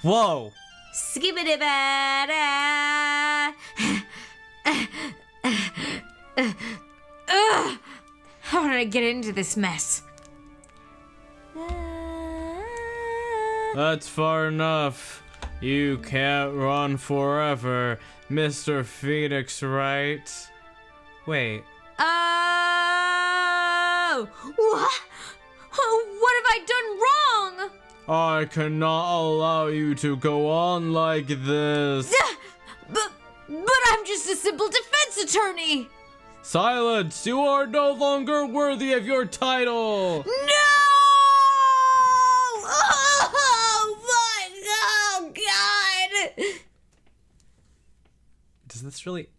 Whoa! Skibbity-ba-da. How did I get into this mess? That's far enough. You can't run forever, Mr. Phoenix Wright. Wait. Oh! What? What have I done wrong? I cannot allow you to go on like this. But I'm just a simple defense attorney. Silence! You are no longer worthy of your title! No! Oh, my, oh, God! Does this really...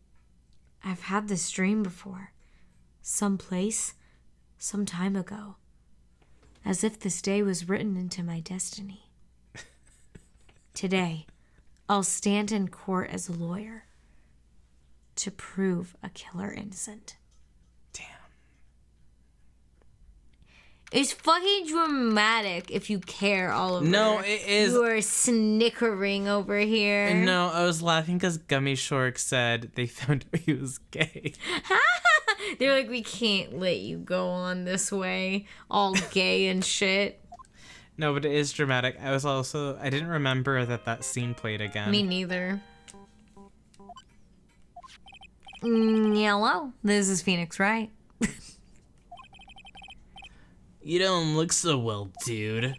I've had this dream before. Someplace, some time ago. As if this day was written into my destiny. Today, I'll stand in court as a lawyer to prove a killer innocent. Damn. It's fucking dramatic if you care, Oliver. No, it is. You are snickering over here. No, I was laughing because Gummy Shork said they found out he was gay. They're like, we can't let you go on this way, all gay and shit. No, but it is dramatic. I didn't remember that scene played again. Me neither. Hello, this is Phoenix Wright. You don't look so well, dude.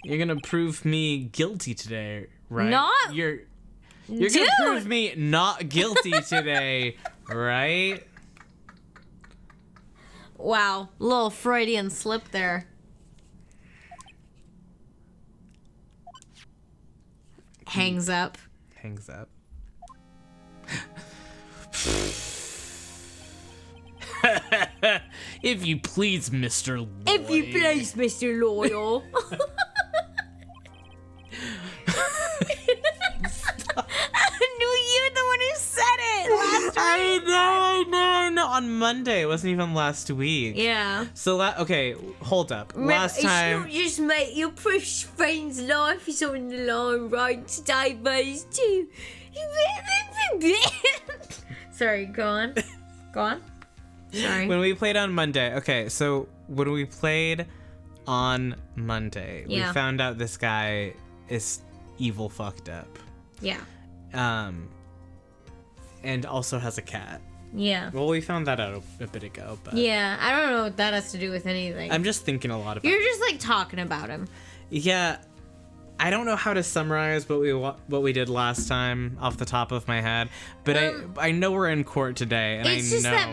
You're gonna prove me guilty today, right? Not... You're gonna prove me not guilty today, right? Wow, little Freudian slip there. Hangs up. Hangs up. If you please, Mr. Lloyd. If you please, Mr. Loyal. You're the one who said it last week. I know. On Monday. It wasn't even last week. Yeah. So, okay, hold up. Last time... It's not just, mate, your precious friend's life is on the line right today, buddies, too. Sorry, go on. Go on. Sorry. When we played on Monday, okay, so when we played on Monday, we found out this guy is evil fucked up. Yeah. And also has a cat. Yeah. Well, we found that out a bit ago, but... Yeah, I don't know what that has to do with anything. I'm just thinking a lot about You're just, like, talking about him. Yeah. I don't know how to summarize what we did last time off the top of my head, but I know we're in court today, and it's just that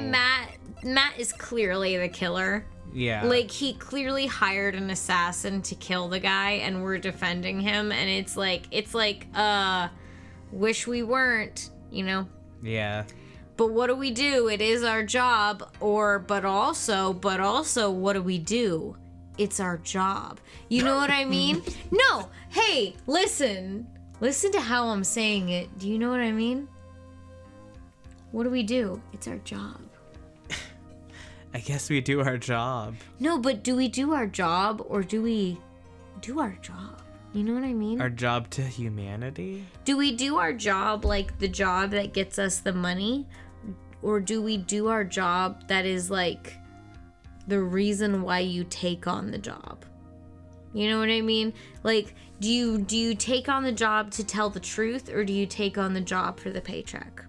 Matt is clearly the killer. Yeah. Like, he clearly hired an assassin to kill the guy, and we're defending him, and it's like, wish we weren't, you know? Yeah. But what do we do? It is our job, but also, what do we do? It's our job. You know what I mean? No, hey, listen to how I'm saying it. Do you know what I mean? What do we do? It's our job. I guess we do our job. No, but do we do our job or do we do our job? You know what I mean? Our job to humanity? Do we do our job like the job that gets us the money? Or do we do our job that is like the reason why you take on the job? You know what I mean? Like, do you take on the job to tell the truth or do you take on the job for the paycheck?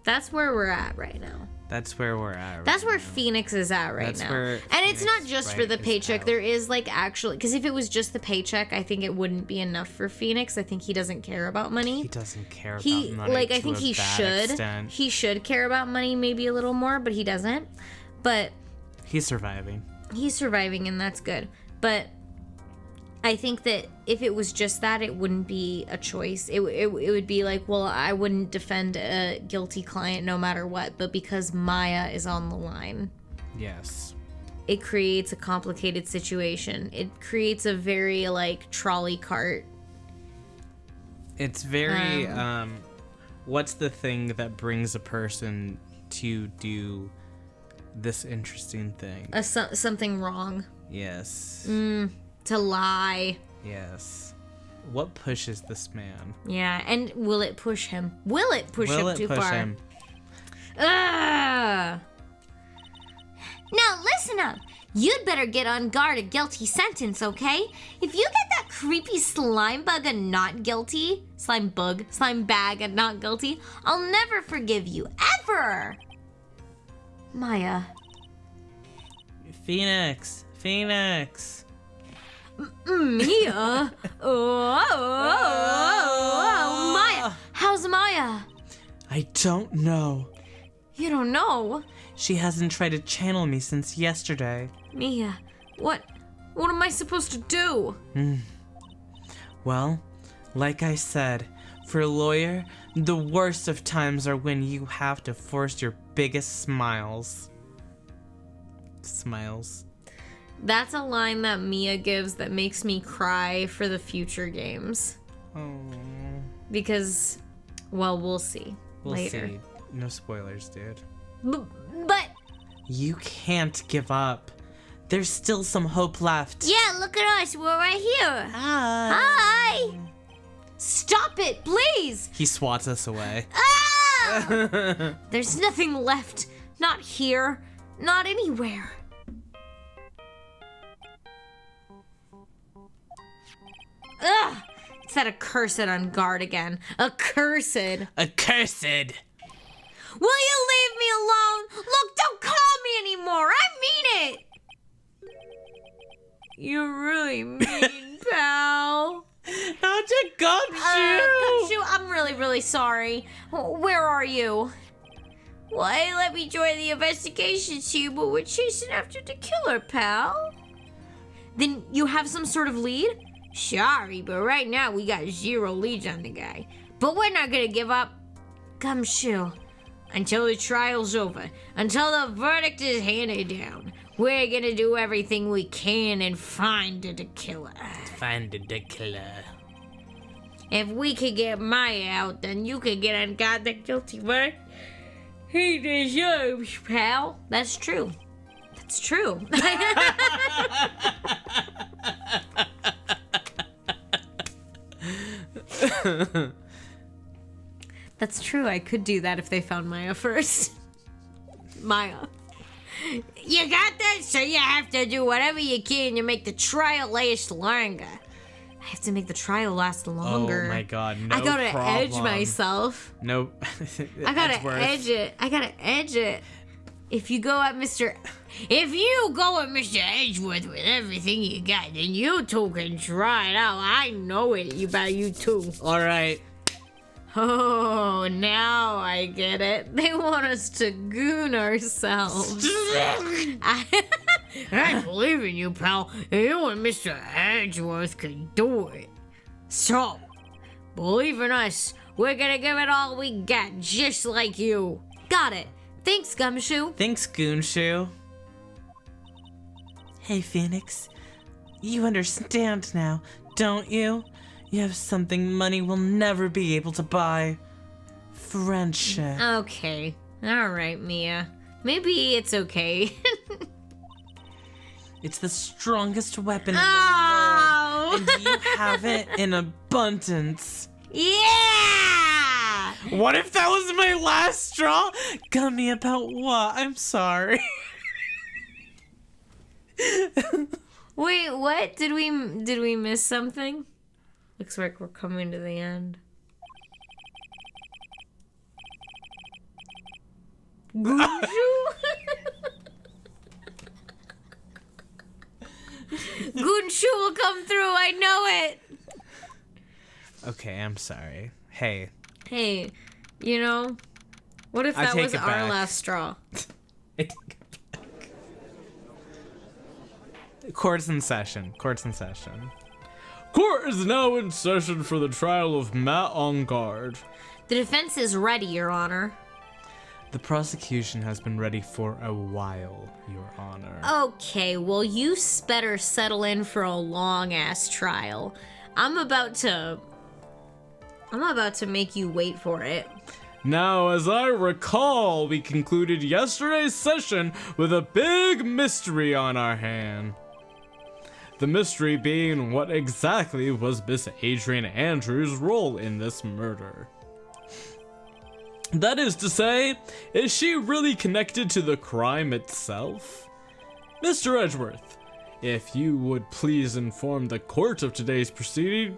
That's where we're at right now. That's where we're at. That's where Phoenix is at right now. And it's not just for the paycheck. There is like actually, because if it was just the paycheck, I think it wouldn't be enough for Phoenix. I think he doesn't care about money. He doesn't care about money. Like, I think he should. Extent. He should care about money maybe a little more, but he doesn't. But he's surviving. He's surviving, and that's good. But I think that if it was just that, it wouldn't be a choice. It would be like, well, I wouldn't defend a guilty client no matter what, but because Maya is on the line. Yes. It creates a complicated situation. It creates a very, like, trolley cart. It's very, what's the thing that brings a person to do this interesting thing? Something wrong. Yes. To lie. Yes. What pushes this man? Yeah, and will it push him? Will it push him too far? Him? Ugh. Now listen up. You'd better get on guard a guilty sentence, okay? If you get that creepy slime bug and not guilty, slime bag and not guilty, I'll never forgive you, ever! Maya. Phoenix. Mia? Maya. How's Maya? I don't know. You don't know? She hasn't tried to channel me since yesterday. Mia, what am I supposed to do? Well, like I said, for a lawyer, the worst of times are when you have to force your biggest smiles. That's a line that Mia gives that makes me cry for the future games. Oh. Because, well, we'll see later. See. No spoilers, dude. But... You can't give up. There's still some hope left. Yeah, look at us. We're right here. Hi. Stop it, please. He swats us away. Ah! There's nothing left. Not here. Not anywhere. Ugh! It's that accursed on guard again. Accursed. Will you leave me alone? Look, don't call me anymore. I mean it. You're really mean, pal. Not to Gumshoe. Gumshoe, I'm really, really sorry. Where are you? Why, let me join the investigation team, but we're chasing after the killer, pal. Then you have some sort of lead? Sorry, but right now we got 0 leads on the guy. But we're not gonna give up. Gumshoe, until the trial's over, until the verdict is handed down, we're gonna do everything we can and find the killer. If we could get Maya out, then you could get on God the guilty verdict he deserves, pal. That's true. That's true. That's true. I could do that if they found Maya first. Maya. You got that? So you have to do whatever you can to make the trial last longer. I have to make the trial last longer. Oh my god, no I gotta problem. edge myself. Nope. I gotta edge it. I gotta edge it. If you go at Mr. Edgeworth with everything you got, then you two can try it out. I know it about you two. All right. Oh, now I get it. They want us to goon ourselves. I believe in you, pal. You and Mr. Edgeworth can do it. So, believe in us. We're gonna give it all we got, just like you. Got it. Thanks, Gumshoe. Thanks, Goonshoe. Hey, Phoenix. You understand now, don't you? You have something money will never be able to buy. Friendship. Okay. All right, Mia. Maybe it's okay. It's the strongest weapon in Oh! the world, and you have it in abundance. Yeah! What if that was my last straw? Gummy, about what? I'm sorry. Wait, what? Did we miss something? Looks like we're coming to the end. Goonshoe? Goonshoe will come through, I know it! Okay, I'm sorry. Hey, you know, what if that was our back. last straw? I take it back. Court's in session. Court is now in session for the trial of Matt on guard. The defense is ready, Your Honor. The prosecution has been ready for a while, Your Honor. Okay, well, you better settle in for a long-ass trial. I'm about to make you wait for it. Now, as I recall, we concluded yesterday's session with a big mystery on our hand. The mystery being what exactly was Miss Adrian Andrews' role in this murder. That is to say, is she really connected to the crime itself? Mr. Edgeworth, if you would please inform the court of today's proceeding.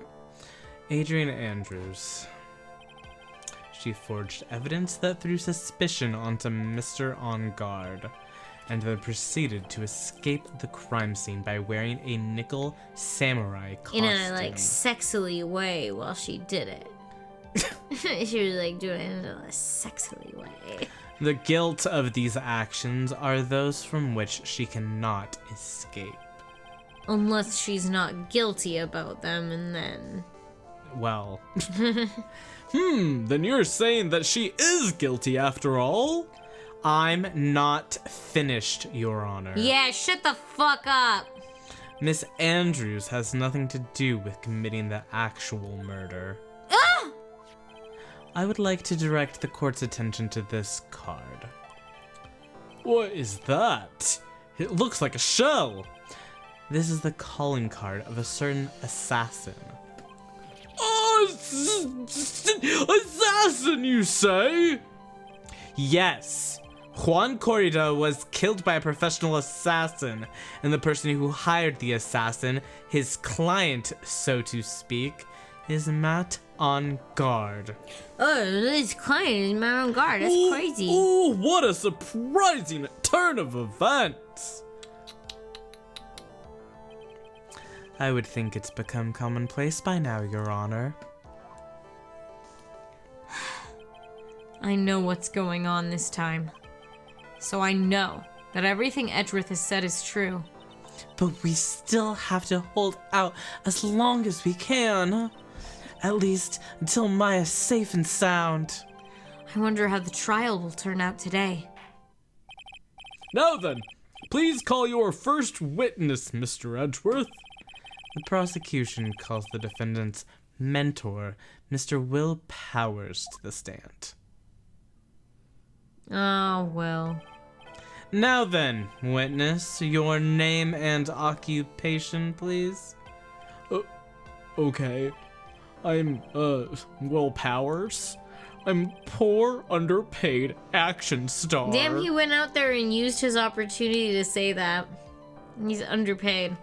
Adrian Andrews. She forged evidence that threw suspicion onto Mr. On Guard, and then proceeded to escape the crime scene by wearing a nickel samurai costume. In a, like, sexily way while she did it. She was, like, doing it in a sexily way. The guilt of these actions are those from which she cannot escape. Unless she's not guilty about them, and then... Well... Then you're saying that she is guilty after all? I'm not finished, Your Honor. Yeah, shut the fuck up! Miss Andrews has nothing to do with committing the actual murder. Ah! I would like to direct the court's attention to this card. What is that? It looks like a shell. This is the calling card of a certain assassin. Oh, assassin, you say? Yes, Juan Corrida was killed by a professional assassin, and the person who hired the assassin, his client, so to speak, is Matt On Guard. Oh, this client is Matt On Guard. That's crazy. Oh, what a surprising turn of events. I would think it's become commonplace by now, Your Honor. I know what's going on this time. So I know that everything Edgeworth has said is true. But we still have to hold out as long as we can. At least until Maya's safe and sound. I wonder how the trial will turn out today. Now then, please call your first witness, Mr. Edgeworth. The prosecution calls the defendant's mentor, Mr. Will Powers, to the stand. Oh, well. Now then, witness, your name and occupation, please. Okay. I'm, Will Powers. I'm poor, underpaid action star. Damn, he went out there and used his opportunity to say that. He's underpaid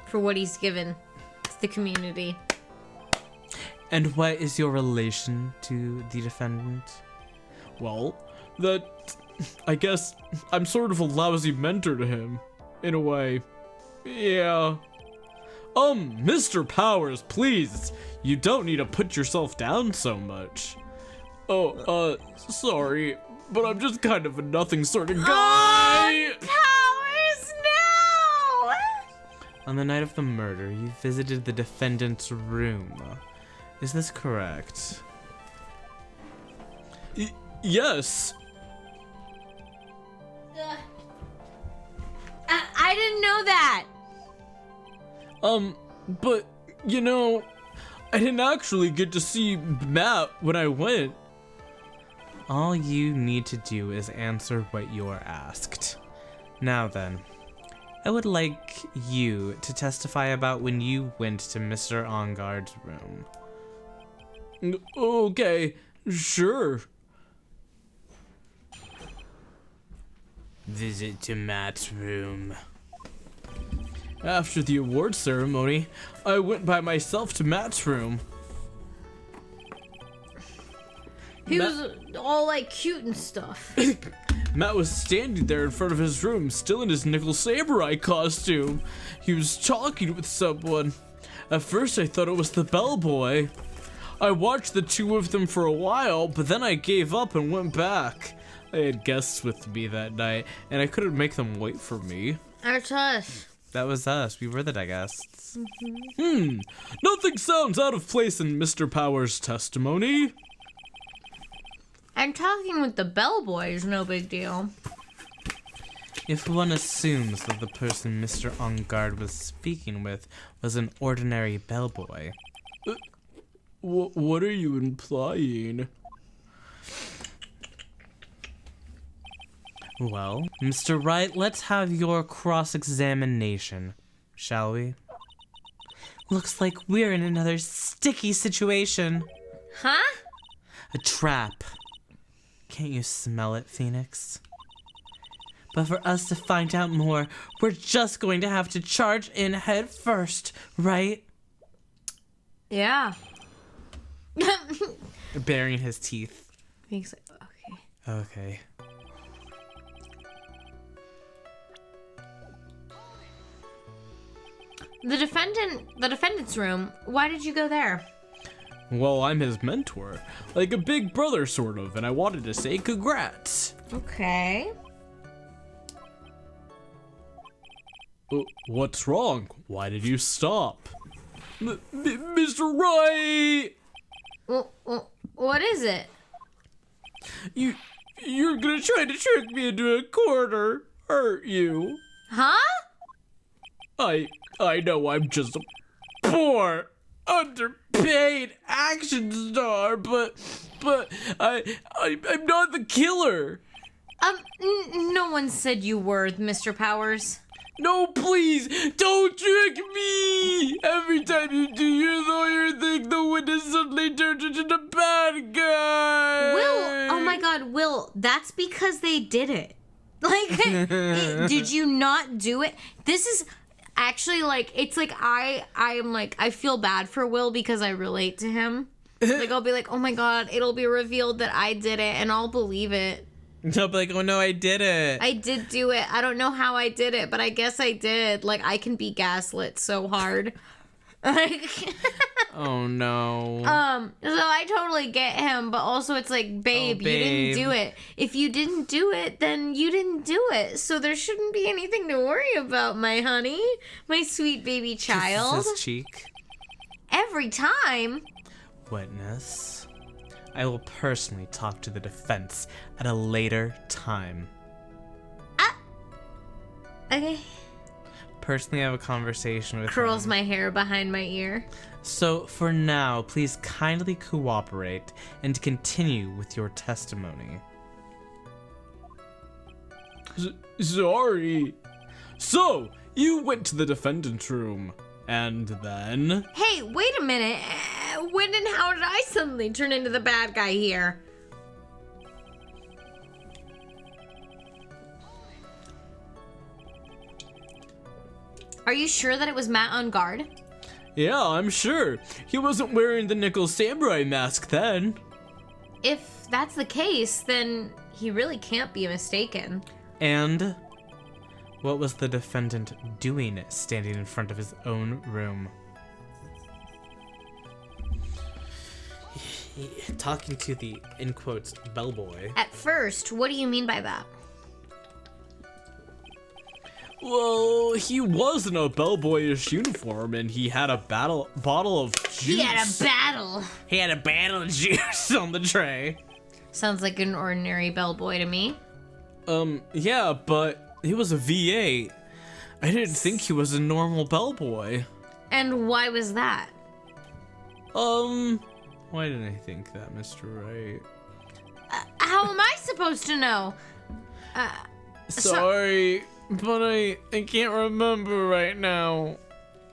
for what he's given to the community. And what is your relation to the defendant? Well, I guess I'm sort of a lousy mentor to him, in a way. Yeah. Mr. Powers, please. You don't need to put yourself down so much. Oh, sorry, but I'm just kind of a nothing sort of guy. Powers, no! On the night of the murder, you visited the defendant's room. Is this correct? Yes. I didn't know that. But, you know, I didn't actually get to see Matt when I went. All you need to do is answer what you're asked. Now then, I would like you to testify about when you went to Mr. On Guard's room. Okay, sure. Visit to Matt's room. After the award ceremony, I went by myself to Matt's room. He was all like cute and stuff. Matt was standing there in front of his room, still in his nickel samurai costume. He was talking with someone. At first I thought it was the bellboy. I watched the two of them for a while, but then I gave up and went back. I had guests with me that night, and I couldn't make them wait for me. That's us. That was us. We were the guests. Nothing sounds out of place in Mr. Powers' testimony. And talking with the bellboy is no big deal. If one assumes that the person Mr. On Guard was speaking with was an ordinary bellboy. What are you implying? Well, Mr. Wright, let's have your cross-examination. shall we? Looks like we're in another sticky situation. Huh? A trap. Can't you smell it, Phoenix? But for us to find out more, we're just going to have to charge in head first, right? Yeah. Baring his teeth. Okay. Okay. The defendant's room. Why did you go there? Well, I'm his mentor. Like a big brother, sort of, and I wanted to say congrats. Okay. What's wrong? Why did you stop? Mr. Wright! What is it? You're gonna try to trick me into a corner, aren't you? Huh? I know I'm just a poor, underpaid action star, but I'm not the killer. No one said you were, Mr. Powers. No, please, don't trick me! Every time you do your lawyer thing, the witness suddenly turns into the bad guy! Will, oh my god, Will, that's because they did it. Like, did you not do it? This is actually like, it's like I feel bad for Will because I relate to him. Like, I'll be like, oh my god, it'll be revealed that I did it, and I'll believe it. I'll be like, oh no, I did it. I did do it. I don't know how I did it, but I guess I did. Like, I can be gaslit so hard. Like, oh no. so I totally get him, but also it's like, babe, you didn't do it. If you didn't do it, then you didn't do it. So there shouldn't be anything to worry about, my honey. My sweet baby child. Kisses his cheek. Every time. Witness. I will personally talk to the defense at a later time. Okay. Personally have a conversation with Curls him. my hair behind my ear. So for now, please kindly cooperate and continue with your testimony. Sorry. So, you went to the defendant's room, and then? Hey, wait a minute. When and how did I suddenly turn into the bad guy here? Are you sure that it was Matt on guard? Yeah, I'm sure. He wasn't wearing the nickel samurai mask then. If that's the case, then he really can't be mistaken. And what was the defendant doing standing in front of his own room? Talking to the, in quotes, bellboy. At first, what do you mean by that? Well, he was in a bellboyish uniform, and he had a bottle of juice. He had a battle. He had a battle of juice on the tray. Sounds like an ordinary bellboy to me. Yeah, but he was a V8. I didn't think he was a normal bellboy. And why was that? Why didn't I think that, Mr. Wright? How am I supposed to know? Sorry, but I can't remember right now.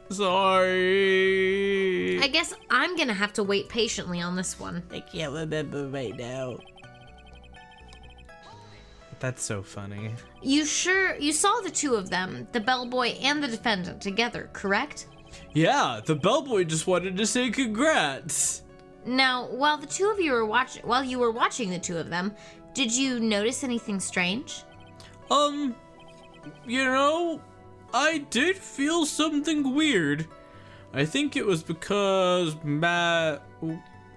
Sorry. I guess I'm gonna have to wait patiently on this one. I can't remember right now. That's so funny. You saw the two of them, the bellboy and the defendant, together, correct? Yeah, the bellboy just wanted to say congrats. Now, while you were watching the two of them, did you notice anything strange? You know, I did feel something weird. I think it was because Matt,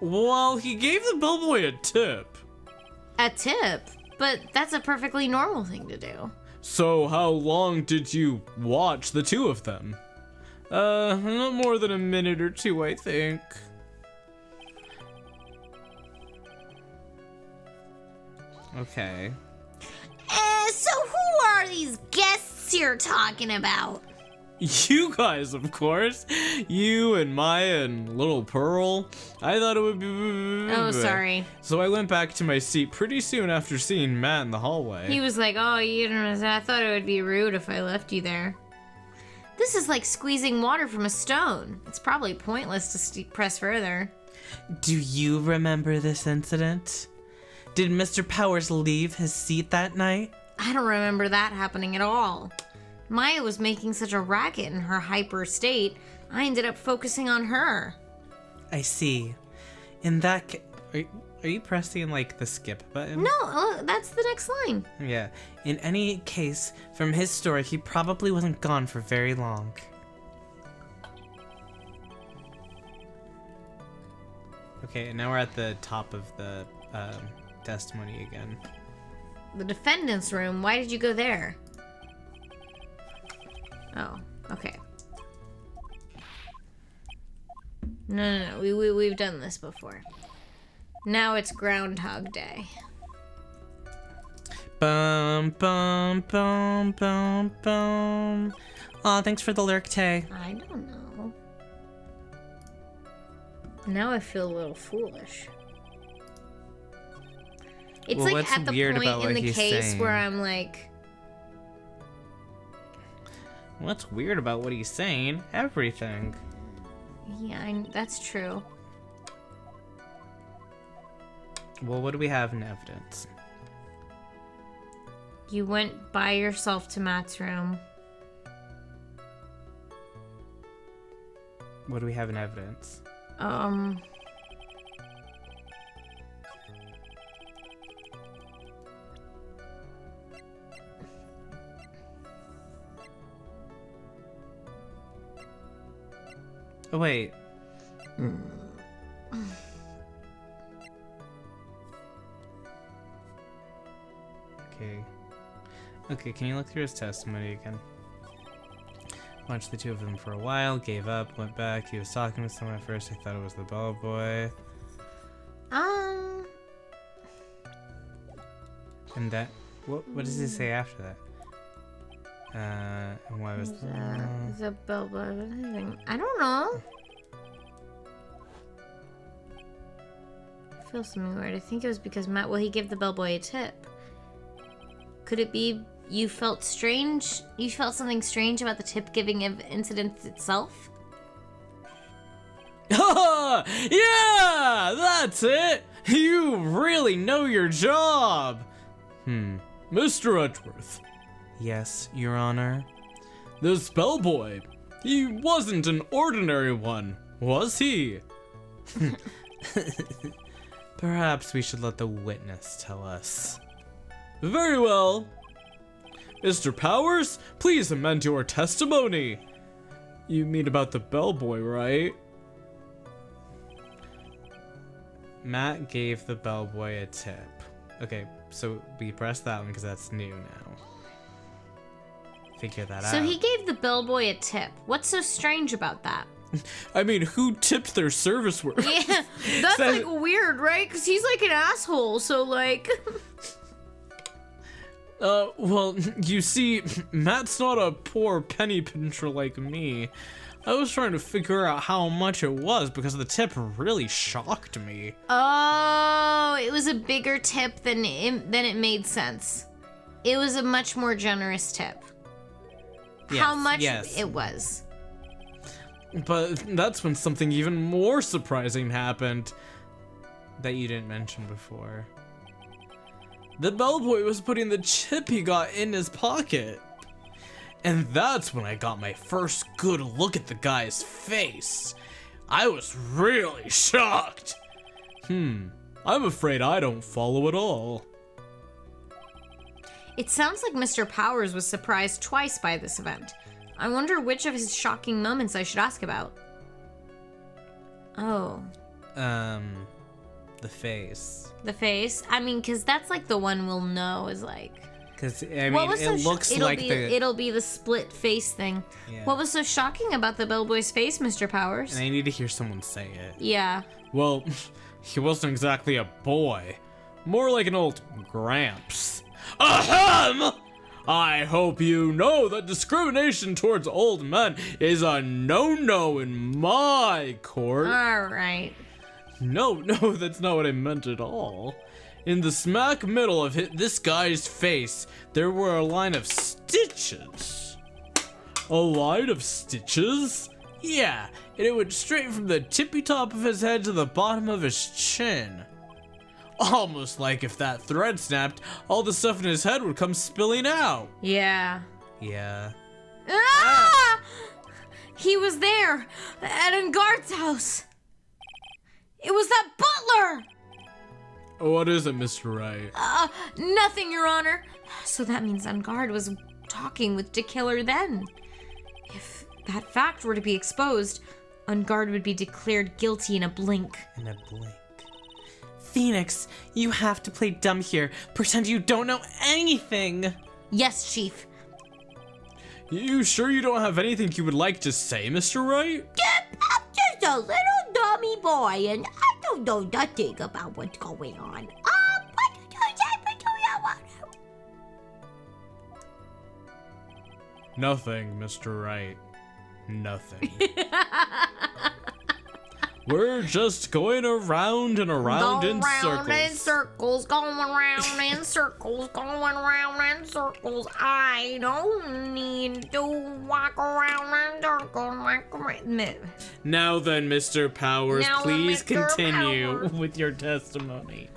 well, he gave the bellboy a tip. A tip? But that's a perfectly normal thing to do. So how long did you watch the two of them? Not more than a minute or two, I think. Okay. So who are these guests you're talking about? You guys, of course. You and Maya and little Pearl. I thought it would be... Oh, sorry. So I went back to my seat pretty soon after seeing Matt in the hallway. He was like, oh, I thought it would be rude if I left you there. This is like squeezing water from a stone. It's probably pointless to press further. Do you remember this incident? Did Mr. Powers leave his seat that night? I don't remember that happening at all. Maya was making such a racket in her hyper state, I ended up focusing on her. I see. In that are you pressing like the skip button? No, that's the next line. Yeah. In any case, from his story, he probably wasn't gone for very long. Okay, now we're at the top of the testimony again. The defendant's room. Why did you go there? Oh, okay. No. We've done this before. Now it's Groundhog Day. Bum bum bum bum bum. Aw, thanks for the lyric, Tay. I don't know. Now I feel a little foolish. It's Well, like what's at the weird about point in what the he's case saying? where I'm like, What's weird about what he's saying? Everything. yeah, that's true. Well, what do we have in evidence? You went by yourself to Matt's room. What do we have in evidence? Oh, wait. Okay, can you look through his testimony again? Watched the two of them for a while, gave up, went back. He was talking with someone at first. I thought it was the bellboy. And that, what does he say after that? And why was The bellboy. I don't know. I feel something weird. I think it was because Matt. Well, he gave the bellboy a tip. Could it be you felt strange? You felt something strange about the tip-giving incident itself? Yeah, that's it. You really know your job. Mr. Edgeworth. Yes, Your Honor. This bellboy, he wasn't an ordinary one, was he? Perhaps we should let the witness tell us. Very well. Mr. Powers, please amend your testimony. You mean about the bellboy, right? Matt gave the bellboy a tip. Okay, so we press that one because that's new now. Figure that out. So he gave the bellboy a tip. What's so strange about that? I mean, who tipped their service workers? Yeah, that's like weird, right? Because he's like an asshole, so like... Well, you see, Matt's not a poor penny pincher like me. I was trying to figure out how much it was because the tip really shocked me. Oh, it was a bigger tip than it made sense. It was a much more generous tip. How much it was. But that's when something even more surprising happened. That you didn't mention before. The bellboy was putting the chip he got in his pocket. And that's when I got my first good look at the guy's face. I was really shocked. I'm afraid I don't follow at all. It sounds like Mr. Powers was surprised twice by this event. I wonder which of his shocking moments I should ask about. Oh. The face. The face? I mean, because that's like the one we'll know is like... Because, I mean, it looks like It'll be the split face thing. Yeah. What was so shocking about the bellboy's face, Mr. Powers? And I need to hear someone say it. Yeah. Well, he wasn't exactly a boy. More like an old gramps. Ahem! I hope you know that discrimination towards old men is a no-no in my court. All right. No, that's not what I meant at all. In the smack middle of this guy's face, there were a line of stitches. A line of stitches? Yeah, and it went straight from the tippy top of his head to the bottom of his chin. Almost like if that thread snapped, all the stuff in his head would come spilling out. Yeah. Yeah. Ah! He was there at Engard's house. It was that butler. What is it, Mr. Wright? Nothing, Your Honor. So that means Engard was talking with the killer then. If that fact were to be exposed, Engard would be declared guilty in a blink. In a blink. Phoenix, you have to play dumb here. Pretend you don't know anything. Yes, Chief. You sure you don't have anything you would like to say, Mr. Wright? I'm just a little dummy boy, and I don't know nothing about what's going on. What did you say, Mr. Wright? Nothing, Mr. Wright. Nothing. We're just going around and around in circles. Going round in circles, going round in circles. I don't need to walk around in circles like a... Now then, Mr. Powers, Now, please Mr. continue Powers. with your testimony.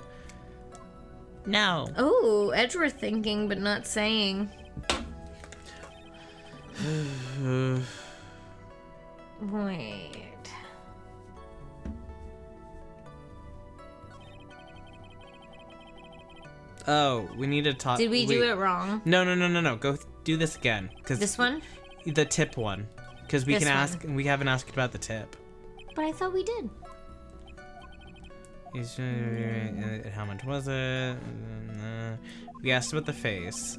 No. Oh, Edgeworth thinking but not saying. Wait. Oh, we need to talk. Did we do it wrong? No. Go do this again. Cause This one? The tip one. Because we This can one. ask. We haven't asked about the tip. But I thought we did. How much was it? We asked about the face.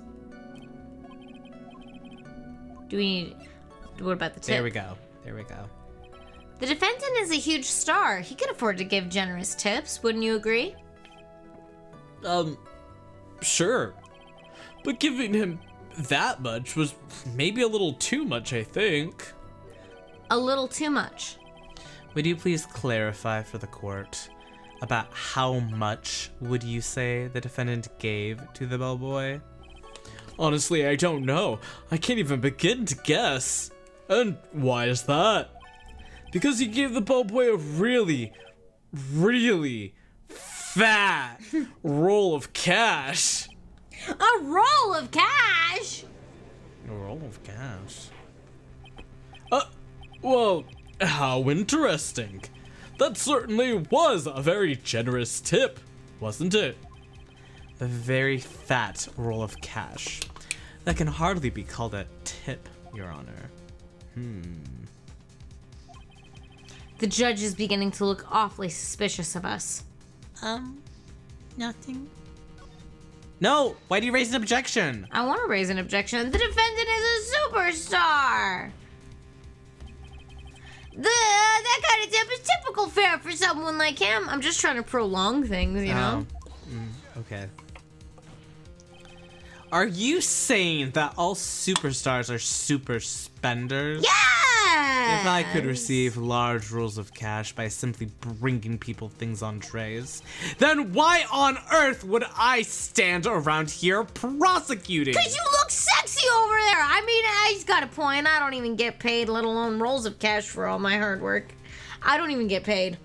Do we need... What about the tip? There we go. There we go. The defendant is a huge star. He could afford to give generous tips. Wouldn't you agree? Sure. But giving him that much was maybe a little too much, I think. A little too much. Would you please clarify for the court about how much would you say the defendant gave to the bellboy? Honestly, I don't know. I can't even begin to guess. And why is that? Because he gave the bellboy a really, really fat roll of cash. A roll of cash? A roll of cash. Well, how interesting. That certainly was a very generous tip, wasn't it? A very fat roll of cash. That can hardly be called a tip, Your Honor. The judge is beginning to look awfully suspicious of us. Nothing. No! Why do you raise an objection? I want to raise an objection. The defendant is a superstar! That kind of tip is typical fare for someone like him. I'm just trying to prolong things, you know? Okay. Are you saying that all superstars are super spenders? Yeah! If I could receive large rolls of cash by simply bringing people things on trays, then why on earth would I stand around here prosecuting? Because you look sexy over there. I mean, he's got a point. I don't even get paid, let alone rolls of cash for all my hard work. I don't even get paid.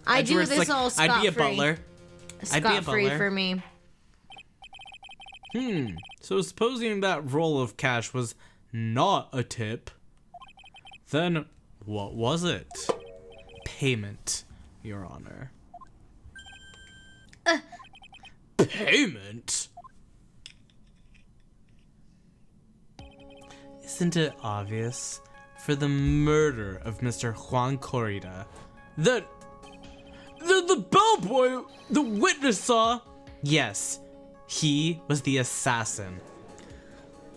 I do Edgeworth's this like, all scot-free. I'd be a butler. I'd be a Scot-free butler. for me. So supposing that roll of cash was not a tip, then what was it? Payment, Your Honor. Payment? Isn't it obvious? For the murder of Mr. Juan Corrida. Then the bellboy, the witness saw. Yes, he was the assassin.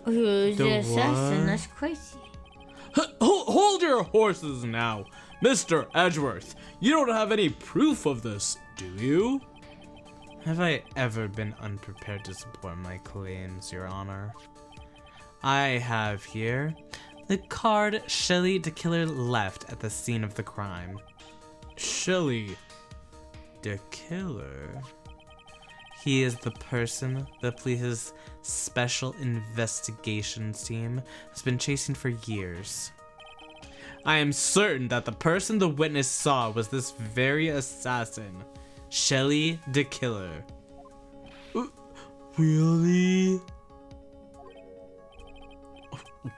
Who's The the assassin? what? That's crazy. Hold your horses now, Mr. Edgeworth. You don't have any proof of this, do you? Have I ever been unprepared to support my claims, Your Honor? I have here the card Shelley the killer left at the scene of the crime. Shelley. The killer? He is the person the police's special investigations team has been chasing for years. I am certain that the person the witness saw was this very assassin, Shelly the Killer. Really?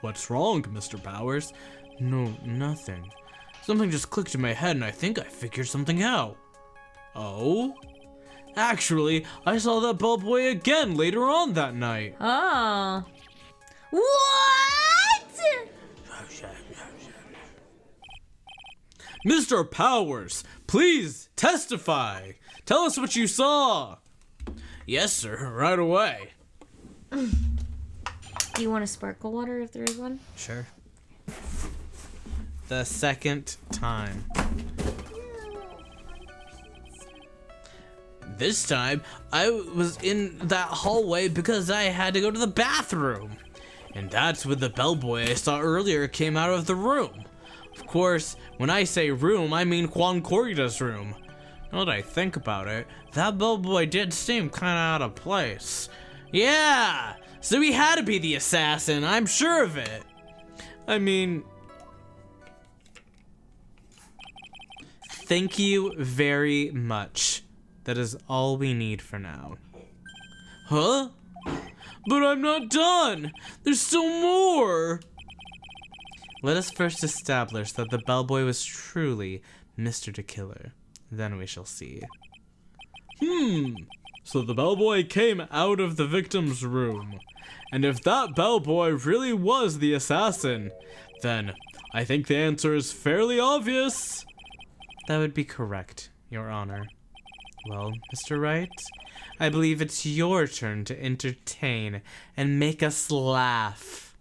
What's wrong, Mr. Powers? No, nothing. Something just clicked in my head and I think I figured something out. Oh? Actually, I saw that bellboy again later on that night. Oh. What? Mr. Powers, please testify. Tell us what you saw. Yes, sir, right away. Do you want a sparkle water if there is one? Sure. The second time. This time, I was in that hallway because I had to go to the bathroom. And that's when the bellboy I saw earlier came out of the room. Of course, when I say room, I mean Juan Corrida's room. Now that I think about it, that bellboy did seem kinda out of place. Yeah! So he had to be the assassin, I'm sure of it. I mean... Thank you very much. That is all we need for now. Huh? But I'm not done! There's still more! Let us first establish that the bellboy was truly Mr. the Killer. Then we shall see. So the bellboy came out of the victim's room. And if that bellboy really was the assassin, then I think the answer is fairly obvious. That would be correct, Your Honor. Well, Mr. Wright, I believe it's your turn to entertain and make us laugh.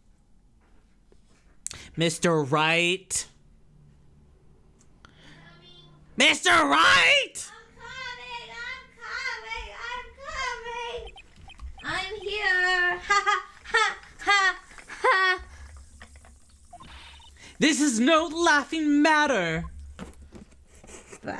Mr. Wright? Mr. Wright! I'm here. Ha ha ha ha ha. This is no laughing matter. Bah.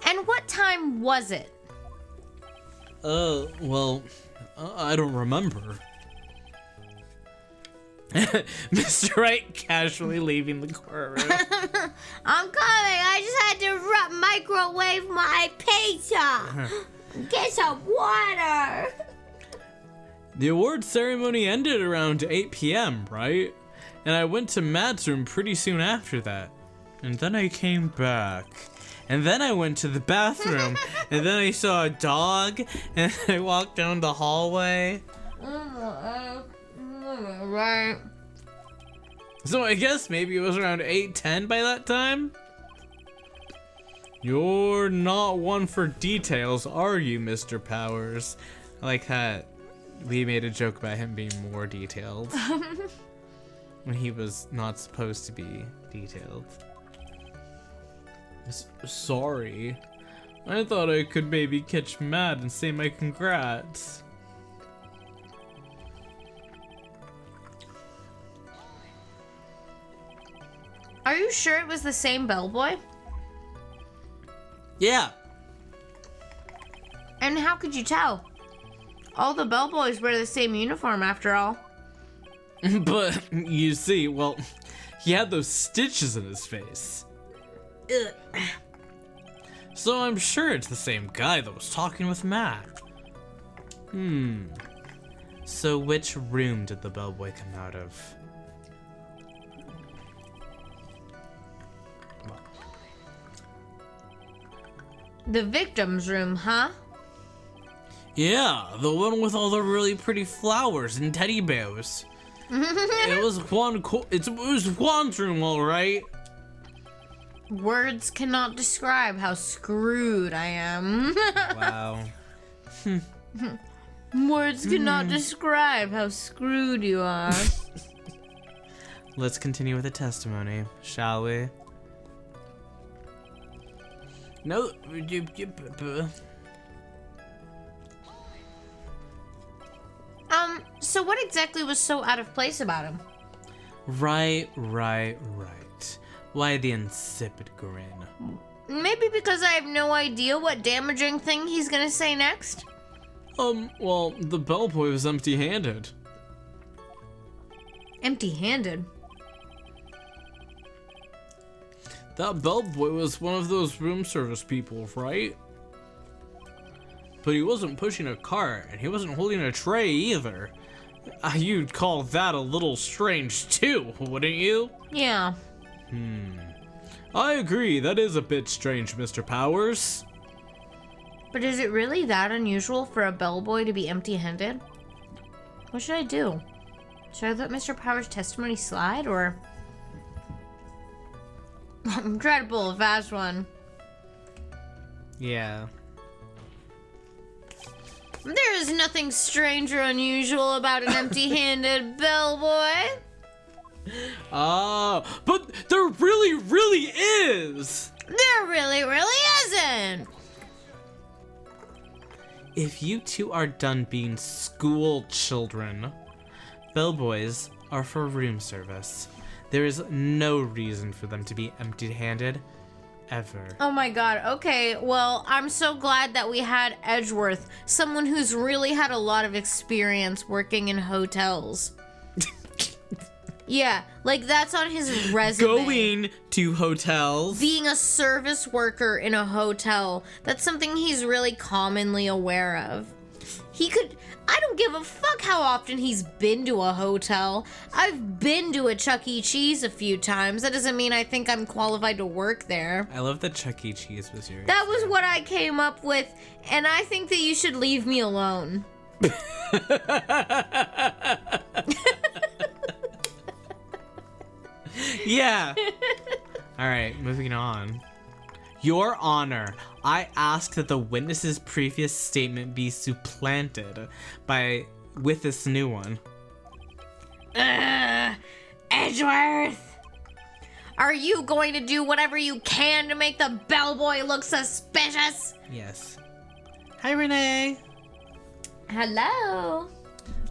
And what time was it? Well, I don't remember. Mr. Wright casually leaving the courtroom. I'm coming. I just had to microwave my pizza. Get some water. The award ceremony ended around 8 p.m., right? And I went to Matt's room pretty soon after that. And then I came back. And then I went to the bathroom. And then I saw a dog. And I walked down the hallway. Right. So I guess maybe it was around 8:10 by that time? You're not one for details, are you, Mr. Powers? I like that we made a joke about him being more detailed. When he was not supposed to be detailed. Sorry. I thought I could maybe catch Matt and say my congrats. Are you sure it was the same bellboy? Yeah. And how could you tell? All the bellboys wear the same uniform after all. But, you see, well, he had those stitches in his face. Ugh. So I'm sure it's the same guy that was talking with Matt. So which room did the bellboy come out of? The victim's room, huh? Yeah, the one with all the really pretty flowers and teddy bears. It was Juan's room, all right. Words cannot describe how screwed I am. Wow. Words cannot describe how screwed you are. Let's continue with the testimony, shall we? No. So what exactly was so out of place about him? Right. Why the insipid grin? Maybe because I have no idea what damaging thing he's gonna say next? Well, the bellboy was empty-handed. Empty-handed? That bellboy was one of those room service people, right? But he wasn't pushing a cart, and he wasn't holding a tray either. You'd call that a little strange too, wouldn't you? Yeah. I agree, that is a bit strange, Mr. Powers. But is it really that unusual for a bellboy to be empty-handed? What should I do? Should I let Mr. Powers' testimony slide, or... I'm trying to pull a fast one. Yeah. There is nothing strange or unusual about an empty-handed bellboy. But there really is! There really isn't. If you two are done being school children, bellboys are for room service. There is no reason for them to be empty-handed, ever. Oh my god, okay, well, I'm so glad that we had Edgeworth, someone who's really had a lot of experience working in hotels. Yeah, like that's on his resume. Going to hotels. Being a service worker in a hotel, that's something he's really commonly aware of. I don't give a fuck how often he's been to a hotel. I've been to a Chuck E. Cheese a few times. That doesn't mean I think I'm qualified to work there. I love that Chuck E. Cheese was your... That was what I came up with, and I think that you should leave me alone. Yeah. All right, moving on. Your Honor, I ask that the witness's previous statement be supplanted with this new one. Edgeworth! Are you going to do whatever you can to make the bellboy look suspicious? Yes. Hi, Renee. Hello.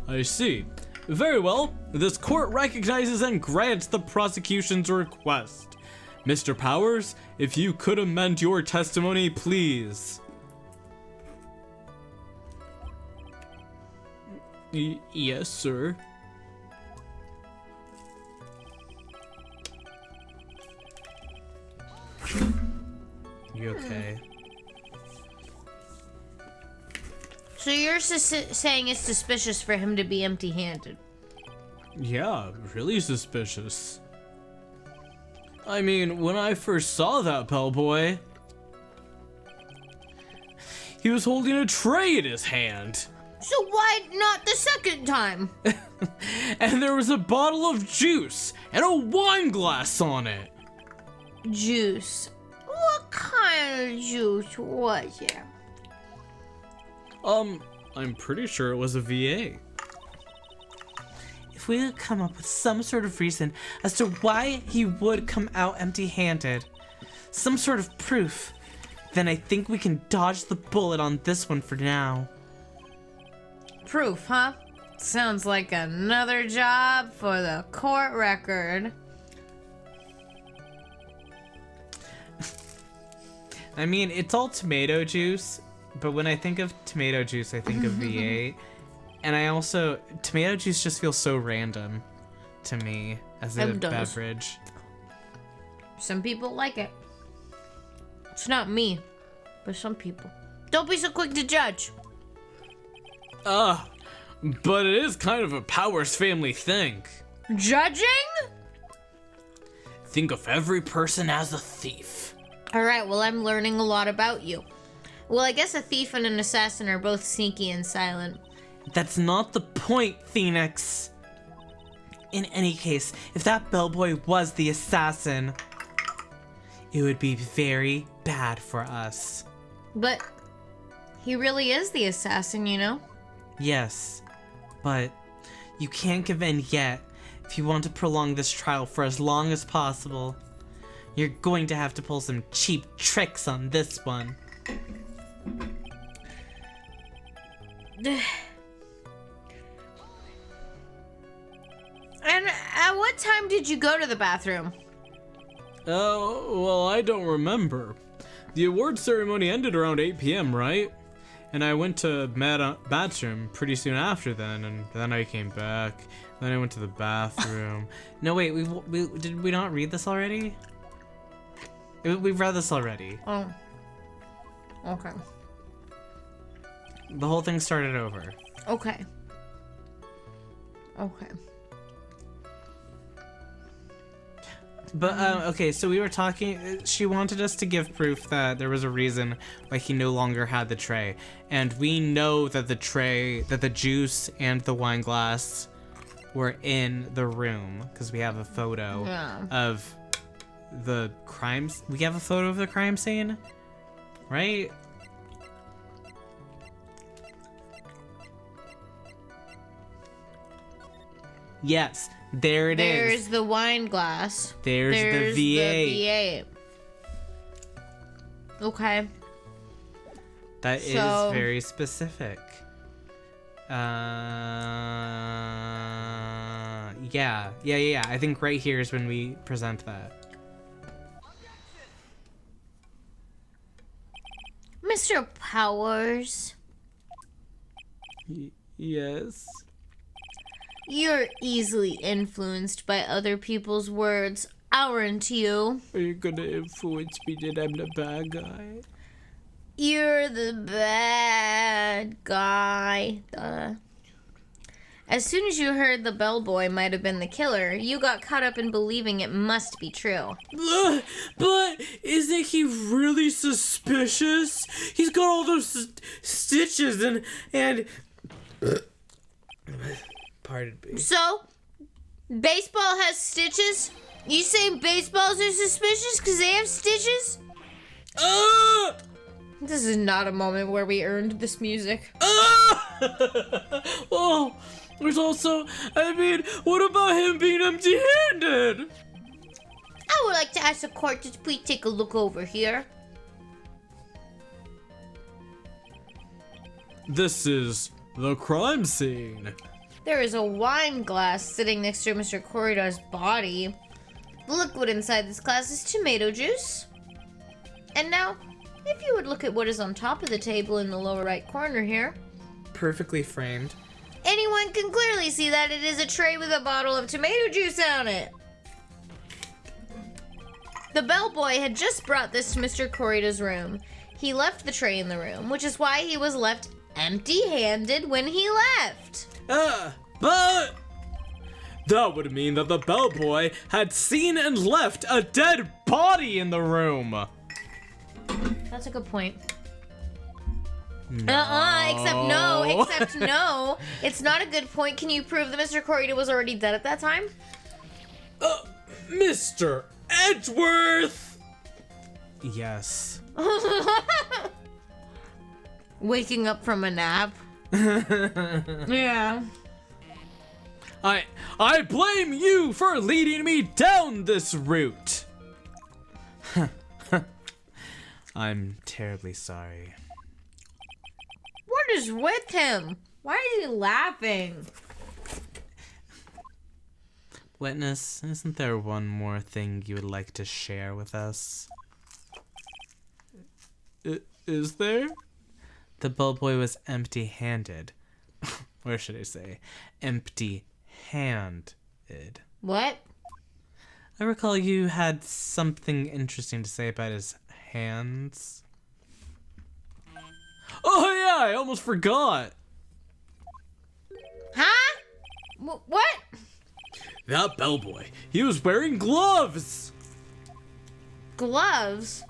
I see. Very well. This court recognizes and grants the prosecution's request. Mr. Powers, if you could amend your testimony, please. Yes, sir. You okay? So you're saying it's suspicious for him to be empty-handed? Yeah, really suspicious. I mean, when I first saw that bellboy, he was holding a tray in his hand. So why not the second time? And there was a bottle of juice and a wine glass on it. Juice. What kind of juice was it? I'm pretty sure it was a VA. If we could come up with some sort of reason as to why he would come out empty-handed, some sort of proof, then I think we can dodge the bullet on this one for now. Proof, huh? Sounds like another job for the court record. I mean, it's all tomato juice, but when I think of tomato juice, I think of VA. And I also, tomato juice just feels so random to me as a beverage. Some people like it. It's not me, but some people. Don't be so quick to judge. But it is kind of a Powers family thing. Judging? Think of every person as a thief. Alright, well, I'm learning a lot about you. Well, I guess a thief and an assassin are both sneaky and silent. That's not the point, Phoenix. In any case, if that bellboy was the assassin, it would be very bad for us. But he really is the assassin, you know? Yes, but you can't give in yet. If you want to prolong this trial for as long as possible, you're going to have to pull some cheap tricks on this one. At what time did you go to the bathroom? Well, I don't remember. The award ceremony ended around 8 p.m., right? And I went to bathroom pretty soon after then, and then I came back. Then I went to the bathroom. No, wait, did we not read this already? We've read this already. Oh. Okay. The whole thing started over. Okay. Okay. But, okay, so we were talking, she wanted us to give proof that there was a reason why he no longer had the tray. And we know that the tray, that the juice and the wine glass were in the room, because we have a photo of the crimes. We have a photo of the crime scene, right? Yes, there it is. There's the wine glass. There's the V8. Okay. That is So- very specific. Yeah. I think right here is when we present that. Mr. Powers, Yes. you're easily influenced by other people's words, aren't you? Are you gonna influence me that I'm the bad guy? You're the bad guy. Duh. As soon as you heard the bellboy might have been the killer, you got caught up in believing it must be true. But isn't he really suspicious? He's got all those stitches and pardon me. So, baseball has stitches? You saying baseballs are suspicious because they have stitches? This is not a moment where we earned this music. Oh, there's also, I mean, what about him being empty-handed? I would like to ask the court to please take a look over here. This is the crime scene. There is a wine glass sitting next to Mr. Corridor's body. The liquid inside this glass is tomato juice. And now, if you would look at what is on top of the table in the lower right corner here, Perfectly framed. anyone can clearly see that it is a tray with a bottle of tomato juice on it. The bellboy had just brought this to Mr. Corridor's room. He left the tray in the room, which is why he was left empty-handed when he left. But that would mean that the bellboy had seen and left a dead body in the room. That's a good point. No. Except no. It's not a good point. Can you prove that Mr. Corridor was already dead at that time? Mr. Edgeworth! Yes. Waking up from a nap. Yeah. I blame you for leading me down this route. I'm terribly sorry. What is with him? Why is he laughing? Witness, isn't there one more thing you would like to share with us? Is there? The bellboy was empty-handed. Or should I say, empty-handed. What? I recall you had something interesting to say about his hands. Oh yeah, I almost forgot. Huh? What? That bellboy, he was wearing gloves. Gloves?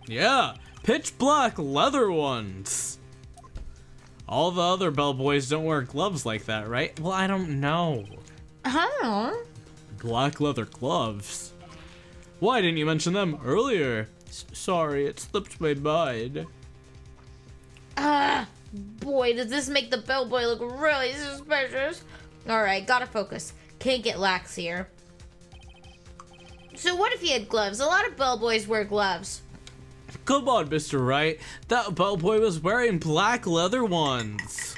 Yeah, pitch black leather ones. All the other bellboys don't wear gloves like that, right? Well, I don't know. Huh? Black leather gloves. Why didn't you mention them earlier? Sorry, it slipped my mind. Boy, does this make the bellboy look really suspicious. Alright, gotta focus. Can't get lax here. So what if he had gloves? A lot of bellboys wear gloves. Come on, Mr. Wright. That bellboy was wearing black leather ones.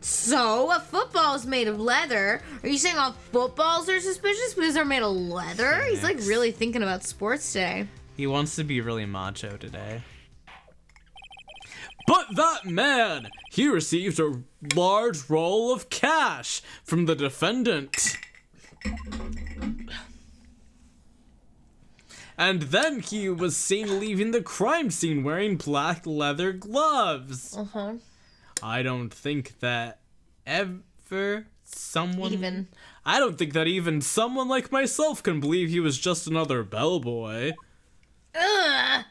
So, a football's made of leather. Are you saying all footballs are suspicious because they're made of leather? He's like really thinking about sports today. He wants to be really macho today. But that man, he received a large roll of cash from the defendant. And then he was seen leaving the crime scene wearing black leather gloves. Uh-huh. I don't think that Someone I don't think that even someone like myself can believe he was just another bellboy. Ugh.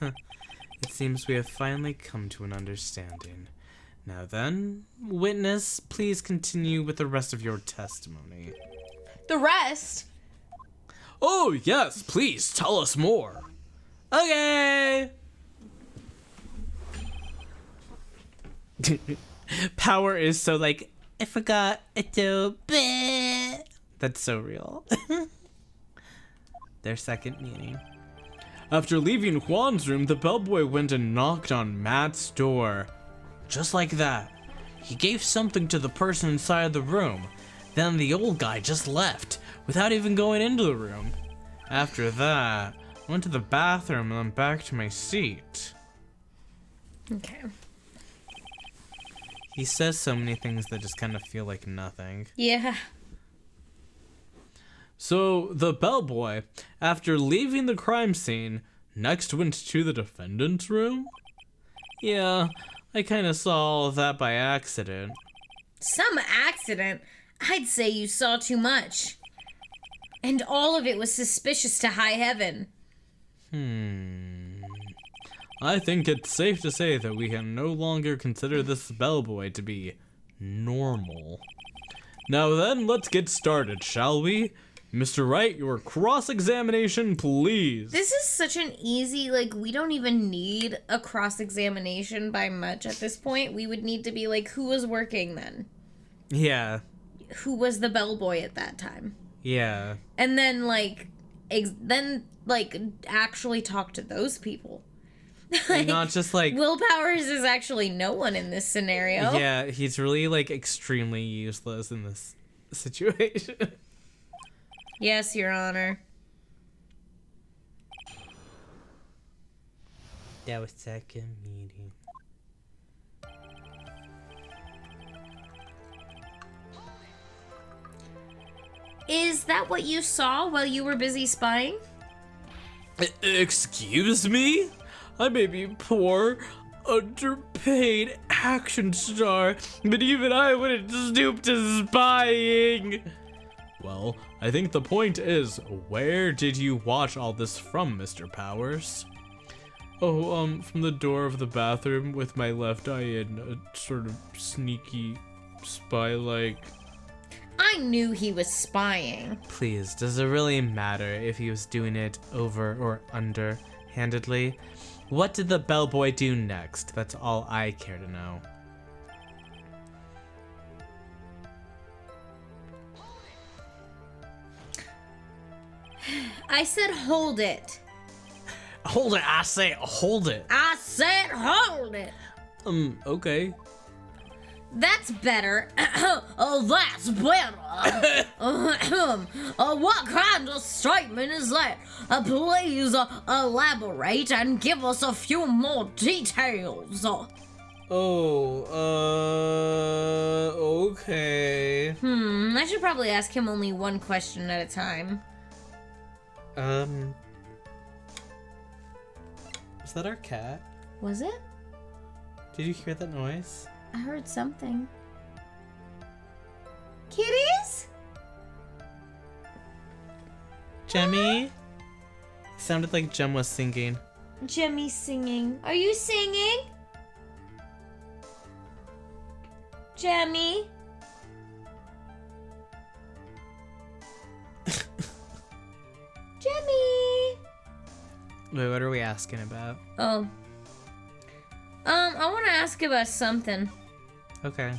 It seems we have finally come to an understanding. Now then, witness, please continue with the rest of your testimony. The rest? Oh, yes, please tell us more. Okay! Power is so like, I forgot to bleh. That's so real. Their second meeting. After leaving Juan's room, the bellboy went and knocked on Matt's door. Just like that. He gave something to the person inside the room. Then the old guy just left, without even going into the room. After that, I went to the bathroom and then back to my seat. Okay. He says so many things that just kind of feel like nothing. Yeah. So, the bellboy, after leaving the crime scene, next went to the defendant's room? Yeah, I kind of saw all of that by accident. Some accident? I'd say you saw too much. And all of it was suspicious to high heaven. I think it's safe to say that we can no longer consider this bellboy to be normal. Now then, let's get started, shall we? Mr. Wright, your cross-examination, please. This is such an easy, like, we don't even need a cross-examination by much at this point. We would need to be like, who was working then? Yeah. Who was the bellboy at that time? Yeah. And then, actually talk to those people. Not just like... Will Powers is actually no one in this scenario. Yeah, he's really, like, extremely useless in this situation. Yes, Your Honor. That was second meeting. Is that what you saw while you were busy spying? Excuse me? I may be poor, underpaid action star, but even I wouldn't stoop to spying. Well, I think the point is, where did you watch all this from, Mr. Powers? Oh, from the door of the bathroom with my left eye and a sort of sneaky spy-like. I knew he was spying. Please, does it really matter if he was doing it over or underhandedly? What did the bellboy do next? That's all I care to know. I said hold it. Hold it, I say hold it. I said hold it. Okay. That's better. Oh, that's better. What kind of statement is that? Please elaborate and give us a few more details. Okay. I should probably ask him only one question at a time. Was that our cat? Was it? Did you hear that noise? I heard something. Kitties? Jemmy? It sounded like Jem was singing. Jemmy's singing. Are you singing? Jemmy? Jemmy! Wait, what are we asking about? Oh. I want to ask about something. Okay.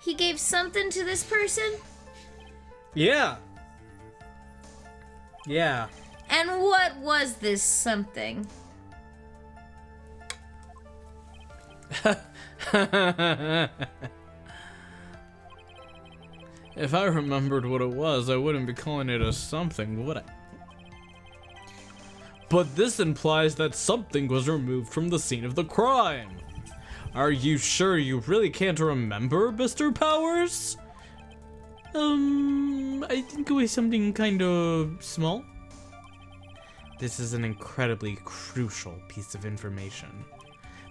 He gave something to this person? Yeah. Yeah. And what was this something? If I remembered what it was, I wouldn't be calling it a something, would I? But this implies that something was removed from the scene of the crime. Are you sure you really can't remember, Mr. Powers? I think it was something kind of small. This is an incredibly crucial piece of information.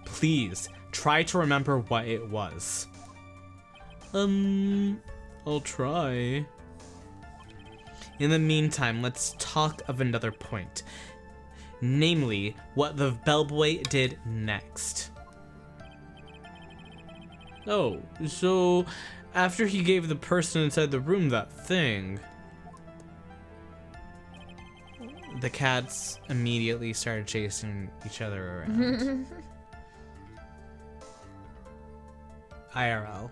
Please, try to remember what it was. I'll try. In the meantime, let's talk of another point. Namely, what the bellboy did next. Oh, so after he gave the person inside the room that thing. The cats immediately started chasing each other around. IRL.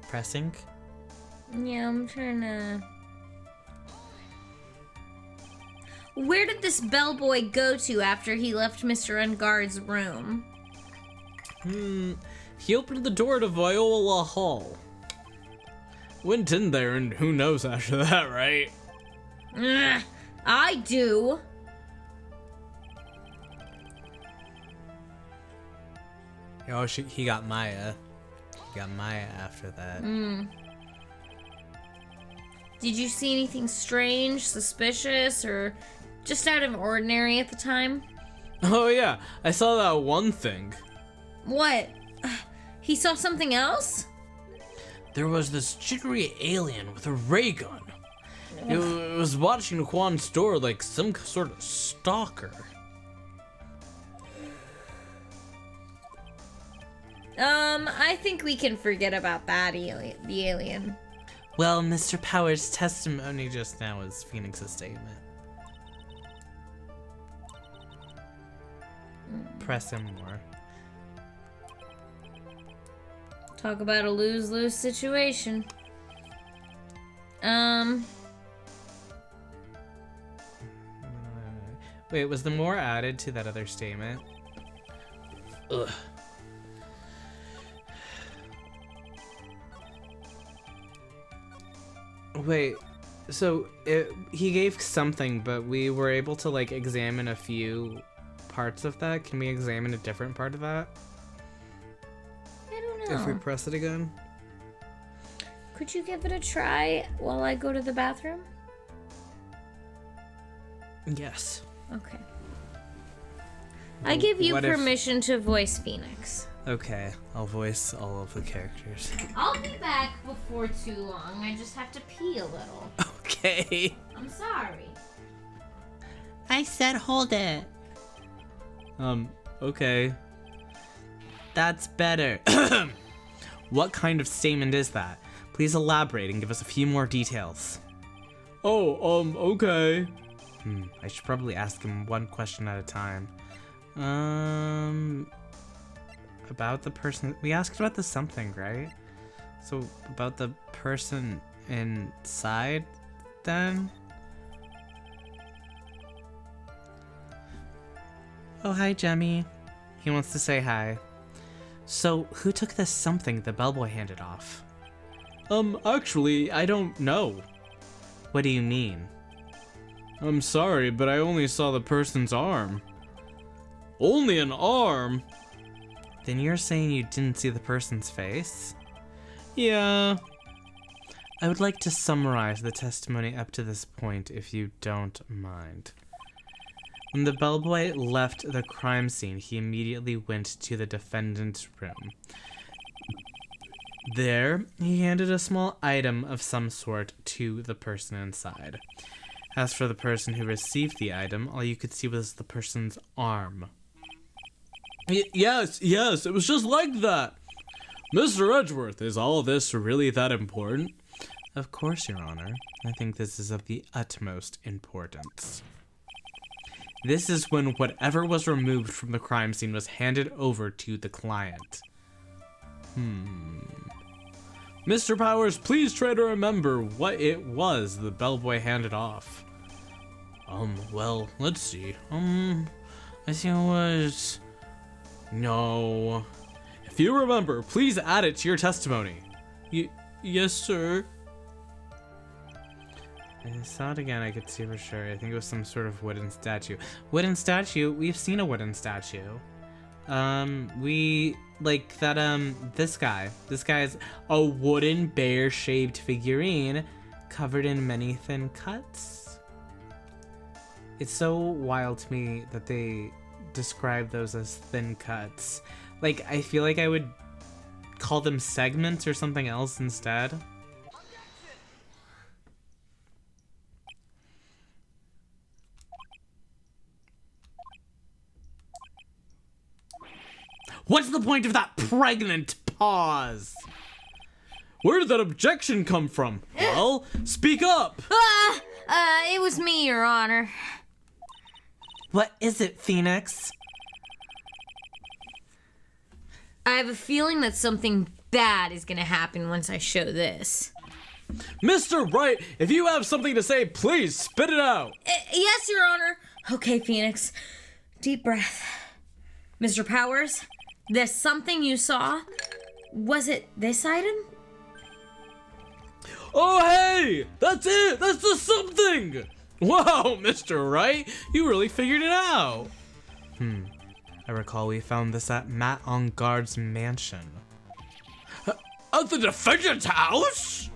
Pressing? Yeah, I'm trying to... Where did this bellboy go to after he left Mr. Unguard's room? He opened the door to Viola Hall. Went in there, and who knows after that, right? I do. Oh, he got Maya. He got Maya after that. Did you see anything strange, suspicious, or just out of ordinary at the time? Oh yeah, I saw that one thing. What? He saw something else? There was this jittery alien with a ray gun. It was watching Juan's door like some sort of stalker. I think we can forget about that the alien. Well, Mr. Powers' testimony just now is Phoenix's statement. Press him more. Talk about a lose-lose situation. Wait, was the more added to that other statement? Ugh. Wait, so he gave something, but we were able to like examine a few parts of that. Can we examine a different part of that? I don't know. If we press it again? Could you give it a try while I go to the bathroom? Yes. Okay. I give you What if- permission to voice Phoenix. Okay, I'll voice all of the characters. I'll be back before too long. I just have to pee a little. Okay. I'm sorry. I said hold it. Okay. That's better. What kind of statement is that? Please elaborate and give us a few more details. Oh, okay. I should probably ask him one question at a time. About the person. We asked about the something, right? So, about the person inside, then? Oh, hi, Jemmy. He wants to say hi. So, who took this something the bellboy handed off? Actually, I don't know. What do you mean? I'm sorry, but I only saw the person's arm. Only an arm? Then you're saying you didn't see the person's face? Yeah. I would like to summarize the testimony up to this point, if you don't mind. When the bellboy left the crime scene, he immediately went to the defendant's room. There, he handed a small item of some sort to the person inside. As for the person who received the item, all you could see was the person's arm. Yes, it was just like that. Mr. Edgeworth, is all this really that important? Of course, Your Honor. I think this is of the utmost importance. This is when whatever was removed from the crime scene was handed over to the client. Mr. Powers, please try to remember what it was the bellboy handed off. Well, let's see. I think it was... No. If If you remember, please add it to your testimony. Yes, sir. I saw it again, I could see for sure. I think it was some sort of wooden statue. Wooden statue? We've seen a wooden statue. Like that, this guy. This guy's a wooden bear-shaped figurine covered in many thin cuts. It's so wild to me that they describe those as thin cuts. Like, I feel like I would call them segments or something else instead. What's the point of that pregnant pause? Where did that objection come from? Well, speak up! It was me, Your Honor. What is it, Phoenix? I have a feeling that something bad is gonna happen once I show this. Mr. Wright, if you have something to say, please spit it out! Yes, Your Honor. Okay, Phoenix. Deep breath. Mr. Powers, there's something you saw. Was it this item? Oh, hey! That's it! That's the something! Wow, Mr. Wright, you really figured it out. I recall we found this at Matt on Guard's mansion. At the defendant's house?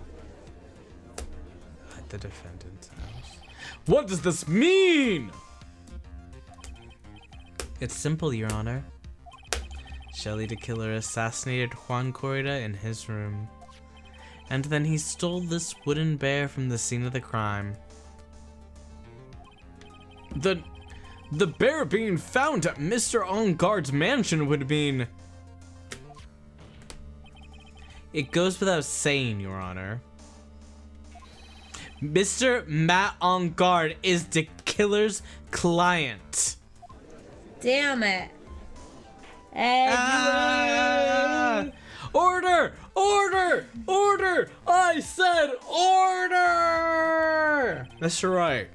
At the defendant's house. What does this mean? It's simple, Your Honor. Shelley the killer assassinated Juan Corrida in his room. And then he stole this wooden bear from the scene of the crime. The bear being found at Mr. On Guard's mansion would mean... It goes without saying, Your Honor. Mr. Matt On Guard is the killer's client. Damn it. Order! Order! Order! I said order! Mr. Wright.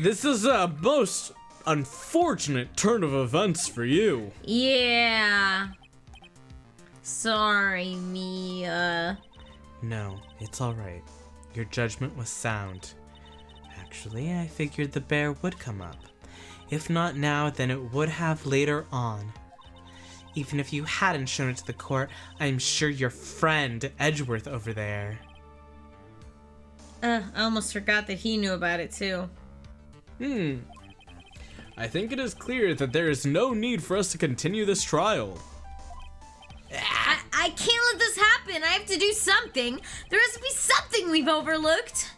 This is a most unfortunate turn of events for you. Yeah. Sorry, Mia. No, it's alright. Your judgment was sound. Actually, I figured the bear would come up. If not now, then it would have later on. Even if you hadn't shown it to the court, I'm sure your friend, Edgeworth, over there. I almost forgot that he knew about it too. I think it is clear that there is no need for us to continue this trial. I can't let this happen. I have to do something. There has to be something we've overlooked.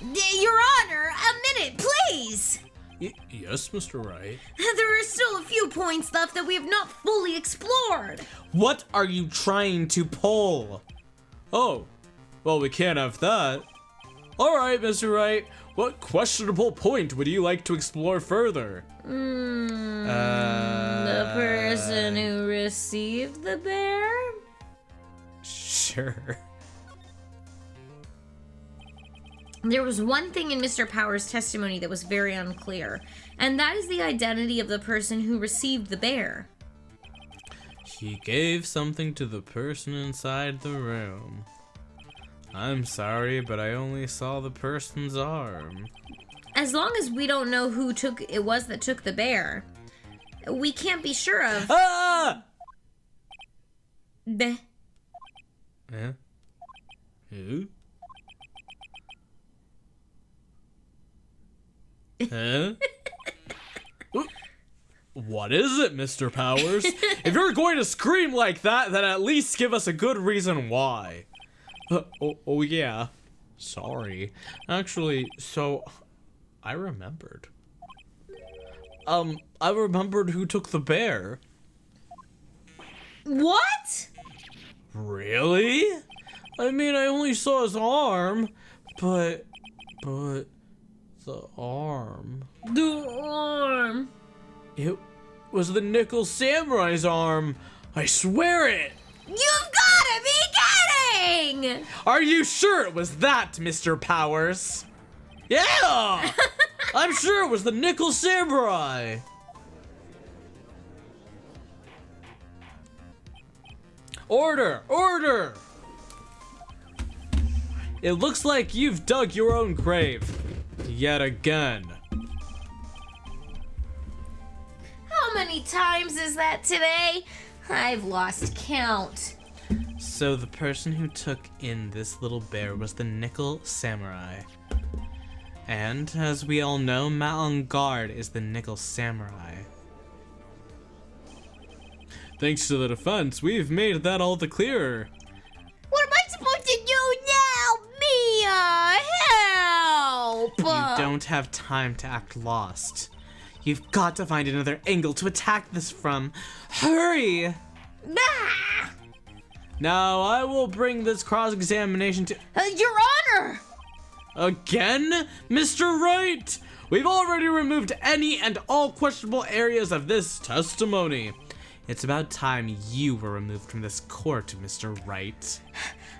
Your Honor, a minute, please. Yes, Mr. Wright. There are still a few points left that we have not fully explored. What are you trying to pull? Oh, well, we can't have that. All right, Mr. Wright. What questionable point would you like to explore further? The person who received the bear? Sure. There was one thing in Mr. Powers' testimony that was very unclear, and that is the identity of the person who received the bear. He gave something to the person inside the room. I'm sorry, but I only saw the person's arm. As long as we don't know who it was that took the bear, we can't be sure of. Ah! Bleh. Eh? Who? Huh? What is it, Mr. Powers? If you're going to scream like that, then at least give us a good reason why. Oh yeah. Sorry. Actually, so I remembered. I remembered who took the bear. What? Really? I mean, I only saw his arm, but the arm. The arm. It was the Nickel Samurai's arm. I swear it. You've gotta be kidding! Are you sure it was that, Mr. Powers? Yeah! I'm sure it was the Nickel Samurai. Order! Order! It looks like you've dug your own grave. Yet again. How many times is that today? I've lost count. So the person who took in this little bear was the Nickel Samurai. And, as we all know, Matt on guard is the Nickel Samurai. Thanks to the defense, we've made that all the clearer. What am I supposed to do now? Mia, help! You don't have time to act lost. You've got to find another angle to attack this from. Hurry! Ah! Now I will bring this cross-examination to... Your Honor! Again? Mr. Wright? We've already removed any and all questionable areas of this testimony. It's about time you were removed from this court, Mr. Wright.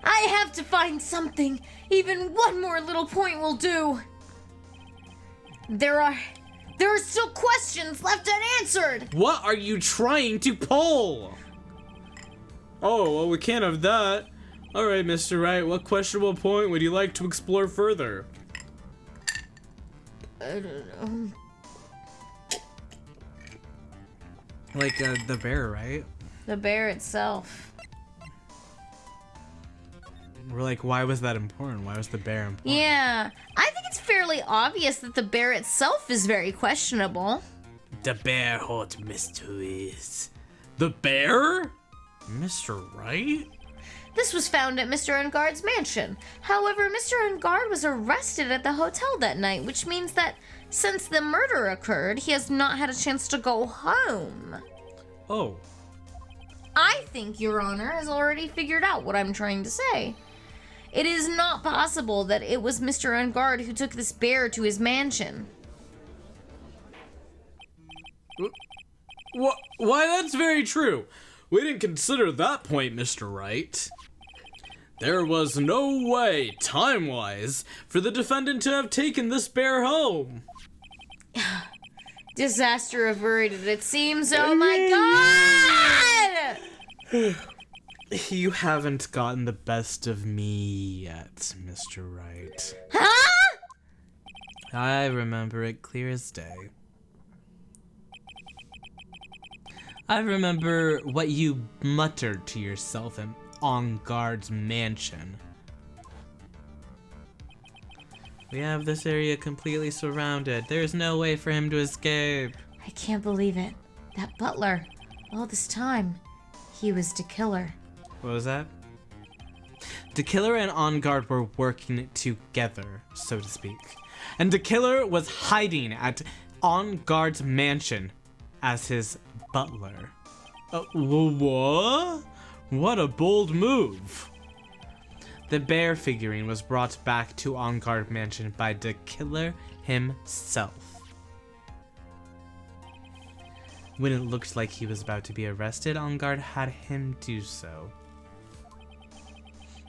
I have to find something. Even one more little point will do. There are still questions left unanswered. What are you trying to pull? Oh, well, we can't have that. All right, Mr. Wright, what questionable point would you like to explore further? I don't know. Like, the bear, right? The bear itself. We're like, why was that important? Why was the bear important? Yeah, I think it's fairly obvious that the bear itself is very questionable. The bear hot mysteries. The bear? Mr. Wright? This was found at Mr. Ungard's mansion. However, Mr. Ungard was arrested at the hotel that night, which means that since the murder occurred, he has not had a chance to go home. Oh. I think Your Honor has already figured out what I'm trying to say. It is not possible that it was Mr. Ungard who took this bear to his mansion. Why, that's very true. We didn't consider that point, Mr. Wright. There was no way, time-wise, for the defendant to have taken this bear home. Disaster averted, it seems. Oh my god! You haven't gotten the best of me yet, Mr. Wright. Huh? I remember it clear as day. I remember what you muttered to yourself in On Guard's mansion. We have this area completely surrounded. There's no way for him to escape. I can't believe it. That butler, all this time, he was the killer. What was that? The killer and On Guard were working together, so to speak. And the killer was hiding at On Guard's mansion as his butler. What? What a bold move. The bear figurine was brought back to On Guard mansion by the killer himself. When it looked like he was about to be arrested, On Guard had him do so.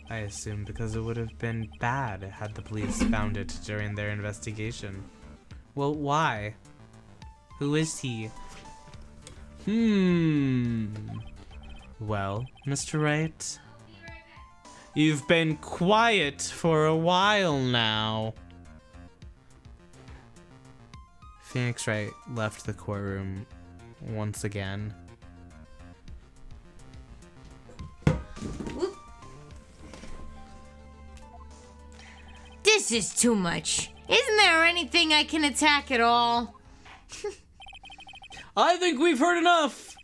I assume because it would have been bad had the police found it during their investigation. Well, why? Who is he? Well, Mr. Wright, you've been quiet for a while now. Phoenix Wright left the courtroom once again. This is too much. Isn't there anything I can attack at all? I think we've heard enough.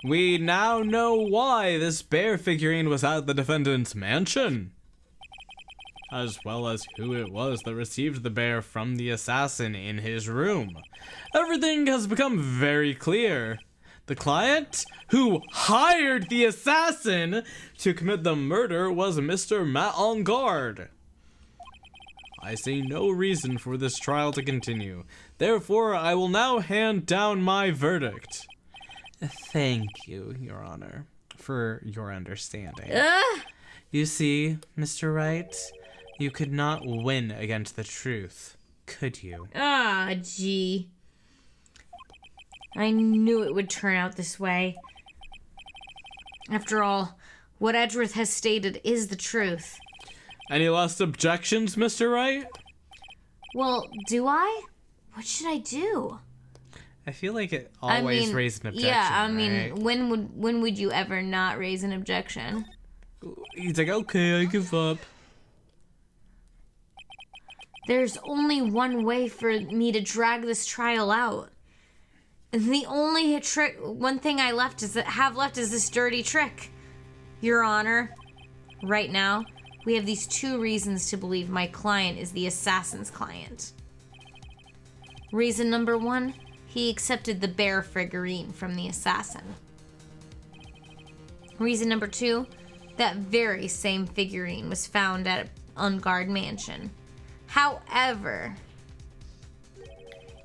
We now know why this bear figurine was at the defendant's mansion, as well as who it was that received the bear from the assassin in his room. Everything has become very clear. The client who hired the assassin to commit the murder was Mr. Matt on Guard. I see no reason for this trial to continue. Therefore, I will now hand down my verdict. Thank you, Your Honor, for your understanding. Ugh! You see, Mr. Wright, you could not win against the truth, could you? Ah, gee. I knew it would turn out this way. After all, what Edgeworth has stated is the truth. Any last objections, Mr. Wright? Well, do I? What should I do? I feel like it always raised an objection. Yeah, I mean, right? when would you ever not raise an objection? He's like, okay, I give up. There's only one way for me to drag this trial out. And the only one thing I have left is this dirty trick. Your Honor, right now, we have these 2 reasons to believe my client is the assassin's client. Reason number 1, he accepted the bear figurine from the assassin. Reason number 2, that very same figurine was found at On Guard Mansion. However,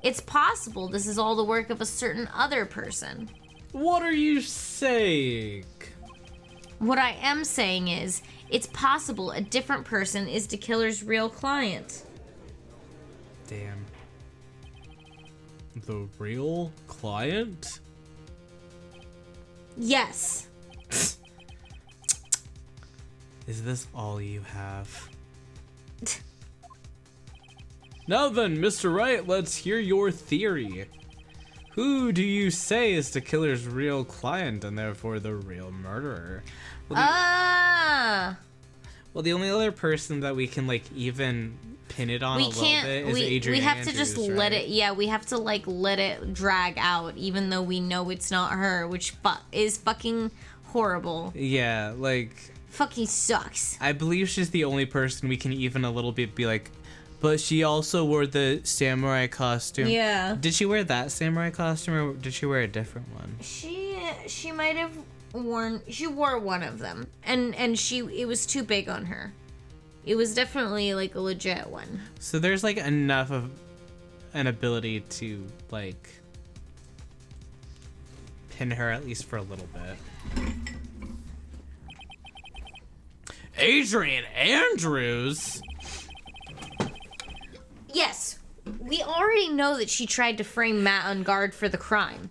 it's possible this is all the work of a certain other person. What are you saying? What I am saying is, it's possible a different person is the killer's real client. Damn. The real client? Yes. Is this all you have? Now then, Mr. Wright, let's hear your theory. Who do you say is the killer's real client and therefore the real murderer? Well, the only other person that we can like even pin it on a little bit is Adrian we have Andrews, to just right? let it, yeah, we have to like let it drag out even though we know it's not her, which is fucking horrible. Yeah, like Fucking sucks. I believe she's the only person we can even a little bit be like, but she also wore the samurai costume. Yeah. Did she wear that samurai costume or did she wear a different one? She might have she wore one of them. And it was too big on her. It was definitely like a legit one. So there's like enough of an ability to like pin her at least for a little bit. Adrian Andrews? Yes, we already know that she tried to frame Matt on guard for the crime.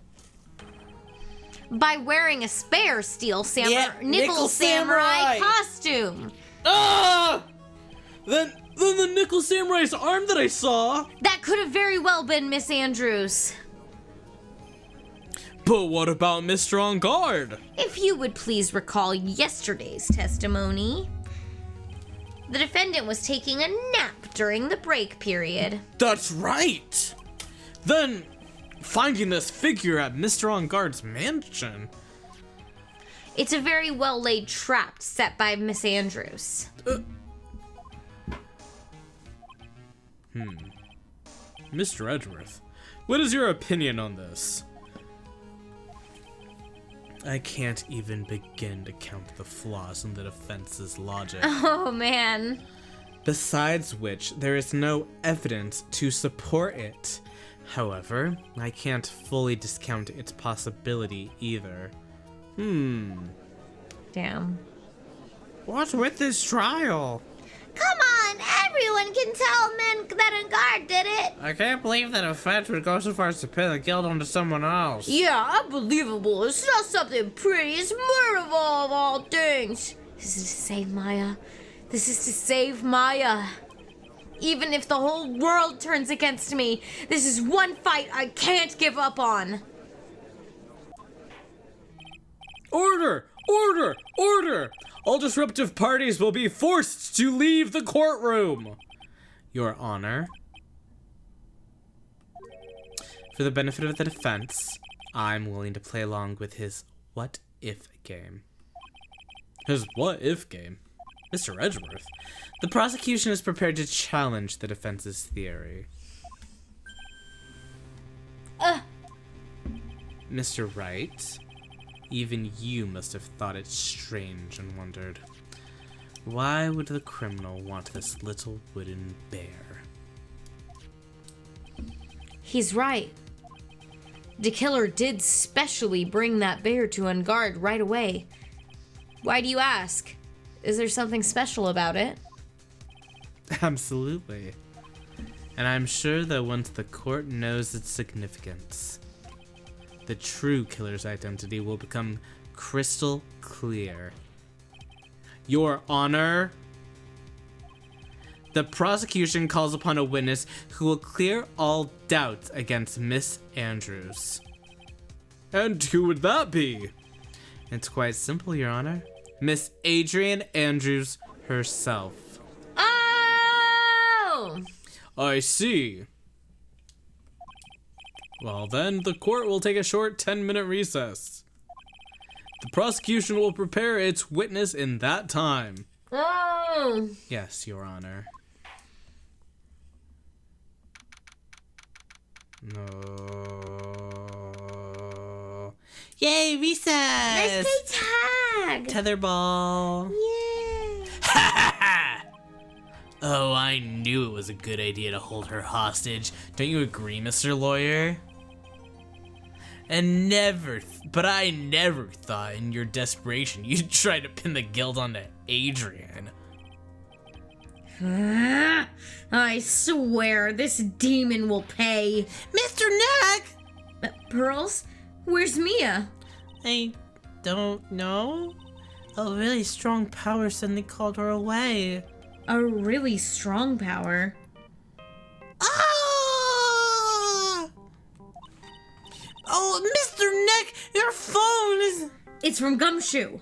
By wearing a spare steel nickel samurai costume. Ah! Then the nickel samurai's arm that I saw. That could have very well been Miss Andrews. But what about Mr. On Guard? If you would please recall yesterday's testimony, the defendant was taking a nap during the break period. That's right. Then finding this figure at Mr. On Guard's mansion. It's a very well laid trap set by Miss Andrews. Mr. Edgeworth, what is your opinion on this? I can't even begin to count the flaws in the defense's logic. Oh man. Besides which, there is no evidence to support it. However, I can't fully discount its possibility either. Damn. What's with this trial? Come on, everyone can tell men that a guard did it. I can't believe that a defense would go so far as to pin the guilt onto someone else. Yeah, unbelievable. It's not something pretty. It's murder of all things. This is to save Maya. This is to save Maya. Even if the whole world turns against me, this is one fight I can't give up on. Order! Order! Order! All disruptive parties will be forced to leave the courtroom. Your Honor, for the benefit of the defense, I'm willing to play along with his what-if game. His what if game? Mr. Edgeworth, the prosecution is prepared to challenge the defense's theory. Mr. Wright, even you must have thought it strange and wondered, why would the criminal want this little wooden bear? He's right. The killer did specially bring that bear to On Guard right away. Why do you ask? Is there something special about it? Absolutely. And I'm sure that once the court knows its significance, the true killer's identity will become crystal clear. Your Honor, the prosecution calls upon a witness who will clear all doubts against Miss Andrews. And who would that be? It's quite simple, Your Honor. Miss Adrian Andrews herself. Oh! I see. Well then, the court will take a short 10-minute recess. The prosecution will prepare its witness in that time. Oh! Yes, Your Honor. No. Yay, recess! Let's play tag! Tetherball. Yay! Oh, I knew it was a good idea to hold her hostage. Don't you agree, Mr. Lawyer? And but I never thought in your desperation you'd try to pin the guilt onto Adrian. I swear this demon will pay. Mr. Neck! Pearls? Where's Mia? I don't know. A really strong power suddenly called her away. A really strong power. Ah! Oh, Mr. Neck, your phone is... It's from Gumshoe.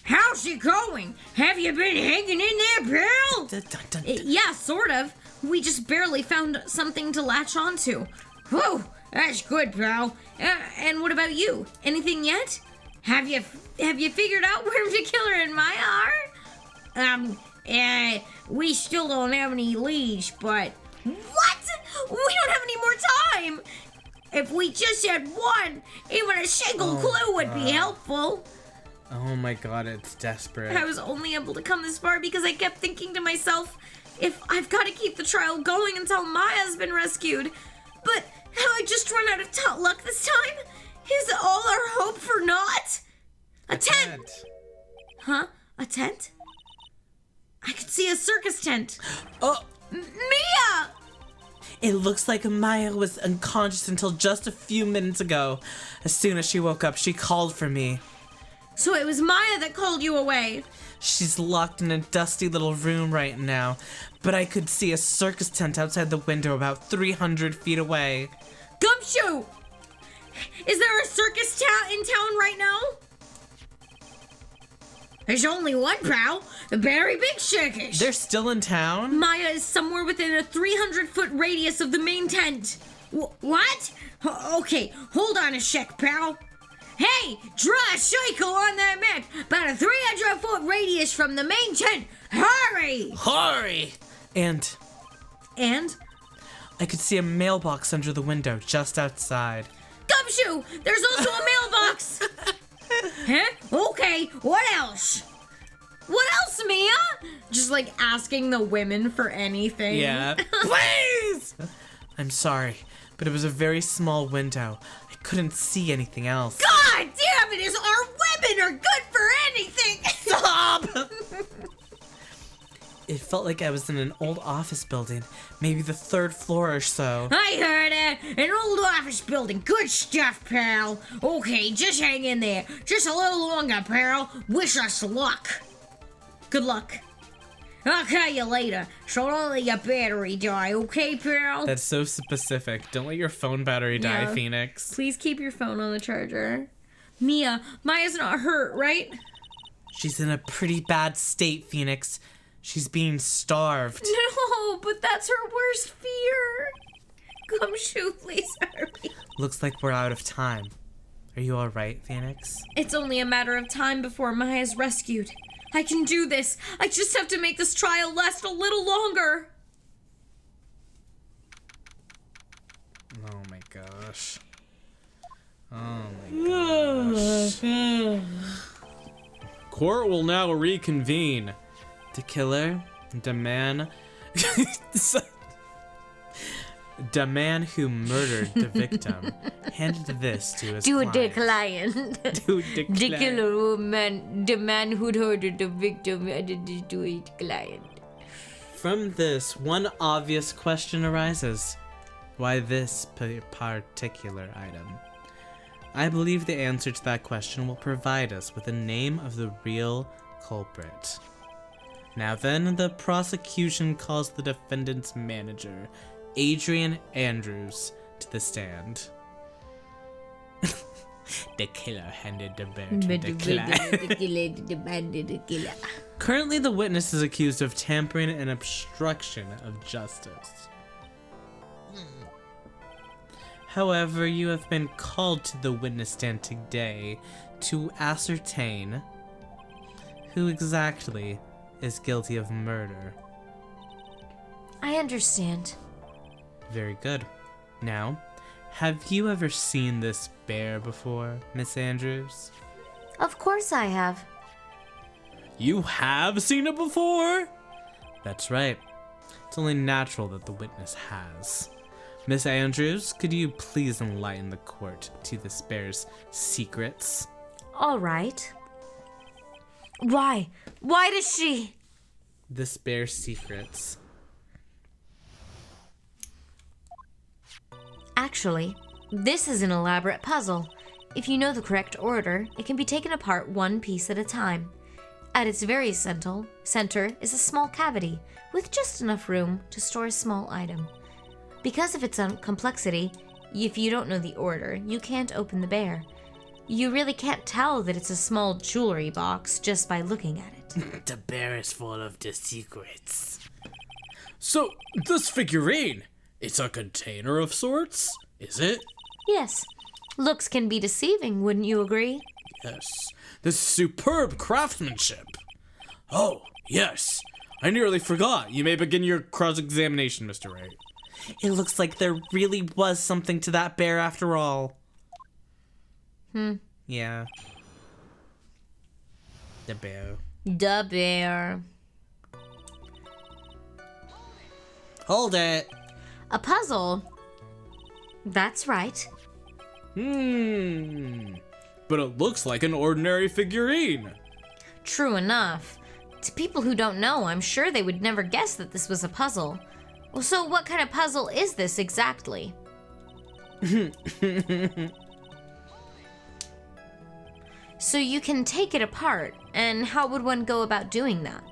How's it going? Have you been hanging in there, pal? Yeah, sort of. We just barely found something to latch onto. Whew, that's good, pal. And what about you? Anything yet? Have you figured out where the killer and Maya are? We still don't have any leads, but... What? We don't have any more time! If we just had one, even a single clue would be helpful. Oh my god, it's desperate. I was only able to come this far because I kept thinking to myself, if I've got to keep the trial going until Maya's been rescued. But have I just run out of luck this time? Is all our hope for naught? A tent! Huh? A tent? I could see a circus tent. Oh! Mia! It looks like Maya was unconscious until just a few minutes ago. As soon as she woke up, she called for me. So it was Maya that called you away. She's locked in a dusty little room right now, but I could see a circus tent outside the window about 300 feet away. Gumshoe! Is there a circus in town right now? There's only one, pal. The very big circus. They're still in town? Maya is somewhere within a 300-foot radius of the main tent. What? Okay, hold on a sec, pal. Hey, draw a circle on that map. About a 300-foot radius from the main tent. Hurry! Hurry! And I could see a mailbox under the window just outside. Gumshoe! There's also a mailbox! Huh? Okay, what else? What else, Mia? Just like asking the women for anything. Yeah. Please! I'm sorry, but it was a very small window. I couldn't see anything else. God damn it, is our women are good for anything! Stop! It felt like I was in an old office building, maybe the 3rd floor or so. I heard it! An old office building. Good stuff, pal. Okay, just hang in there. Just a little longer, pal. Wish us luck. Good luck. I'll call you later, so don't let your battery die, okay, pal? That's so specific. Don't let your phone battery die, Yeah. Phoenix. Please keep your phone on the charger. Mia, Maya's not hurt, right? She's in a pretty bad state, Phoenix. She's being starved. No, but that's her worst fear. Gumshoe, please hurry. Looks like we're out of time. Are you alright, Phoenix? It's only a matter of time before Maya's rescued. I can do this. I just have to make this trial last a little longer. Oh my gosh. Oh my gosh. Court will now reconvene. The killer, the man who murdered the victim, handed this to his client. To the client. The killer woman, the man who murdered the victim, handed it to his client. From this, one obvious question arises. Why this particular item? I believe the answer to that question will provide us with the name of the real culprit. Now then, the prosecution calls the defendant's manager, Adrian Andrews, to the stand. The killer handed the bear to the killer. Currently, the witness is accused of tampering and obstruction of justice. However, you have been called to the witness stand today to ascertain who exactly is guilty of murder. I understand. Very good. Now, have you ever seen this bear before, Miss Andrews? Of course I have. You have seen it before? That's right. It's only natural that the witness has. Miss Andrews, could you please enlighten the court to this bear's secrets? All right. Why? Why does she? This bear's secrets. Actually, this is an elaborate puzzle. If you know the correct order, it can be taken apart one piece at a time. At its very center is a small cavity with just enough room to store a small item. Because of its complexity, if you don't know the order, you can't open the bear. You really can't tell that it's a small jewelry box just by looking at it. The bear is full of the secrets. So, this figurine, it's a container of sorts, is it? Yes. Looks can be deceiving, wouldn't you agree? Yes. This superb craftsmanship. Oh, yes. I nearly forgot. You may begin your cross-examination, Mr. Wright. It looks like there really was something to that bear after all. Yeah. The bear. The bear. Hold it. A puzzle? That's right. But it looks like an ordinary figurine. True enough. To people who don't know, I'm sure they would never guess that this was a puzzle. Well, so what kind of puzzle is this exactly? So you can take it apart, and how would one go about doing that?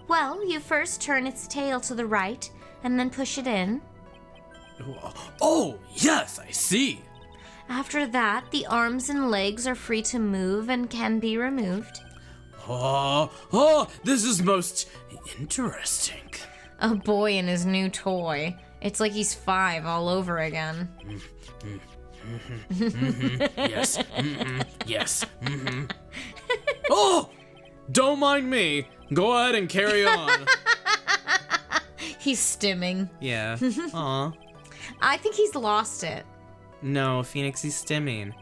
Well, you first turn its tail to the right, and then push it in. Oh, yes, I see. After that, the arms and legs are free to move and can be removed. Oh, this is most interesting. A boy and his new toy. It's like he's 5 all over again. Yes. Yes. Oh! Don't mind me. Go ahead and carry on. He's stimming. Yeah. Aw. I think he's lost it. No, Phoenix, he's stimming.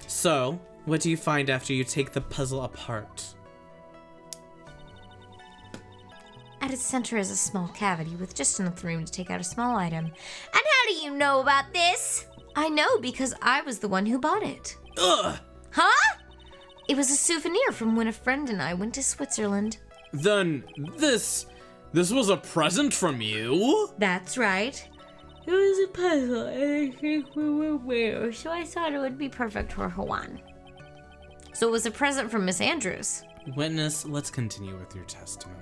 So, what do you find after you take the puzzle apart? At its center is a small cavity with just enough room to take out a small item. And how do you know about this? I know because I was the one who bought it. Ugh! Huh? It was a souvenir from when a friend and I went to Switzerland. Then this was a present from you? That's right. It was a puzzle and I think we were rare, so I thought it would be perfect for Juan. So it was a present from Miss Andrews. Witness, let's continue with your testimony.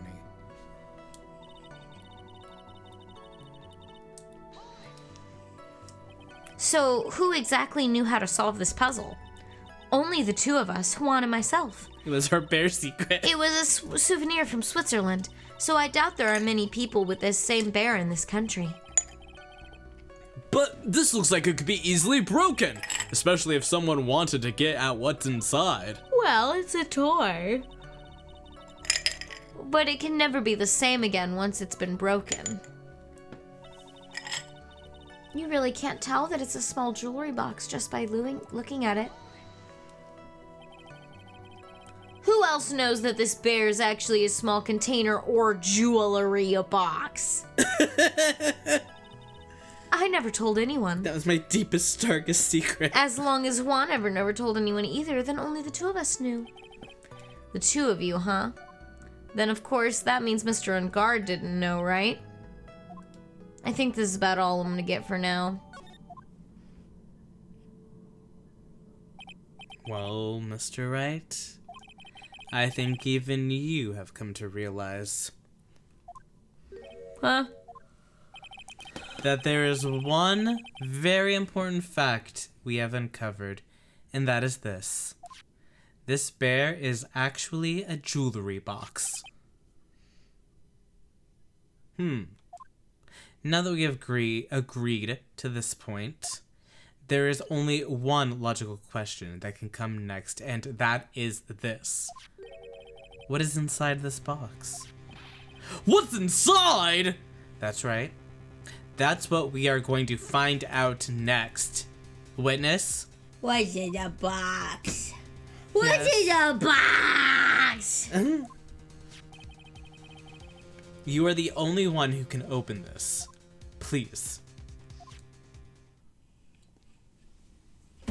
So who exactly knew how to solve this puzzle? Only the two of us, Juan and myself. It was her bear secret. It was a souvenir from Switzerland, so I doubt there are many people with this same bear in this country. But this looks like it could be easily broken, especially if someone wanted to get at what's inside. Well, it's a toy. But it can never be the same again once it's been broken. You really can't tell that it's a small jewelry box just by looking at it. Who else knows that this bear is actually a small container or jewelry box? I never told anyone. That was my deepest, darkest secret. As long as Juan never told anyone either, then only the two of us knew. The two of you, huh? Then of course that means Mr. On Guard didn't know, right? I think this is about all I'm gonna get for now. Well, Mr. Wright, I think even you have come to realize Huh? that there is one very important fact we have uncovered, and that is this. This bear is actually a jewelry box. Now that we have agreed to this point, there is only one logical question that can come next, and that is this. What is inside this box? What's inside? That's right. That's what we are going to find out next. Witness? What's in the box? What's Yes. in the box? You are the only one who can open this. Please.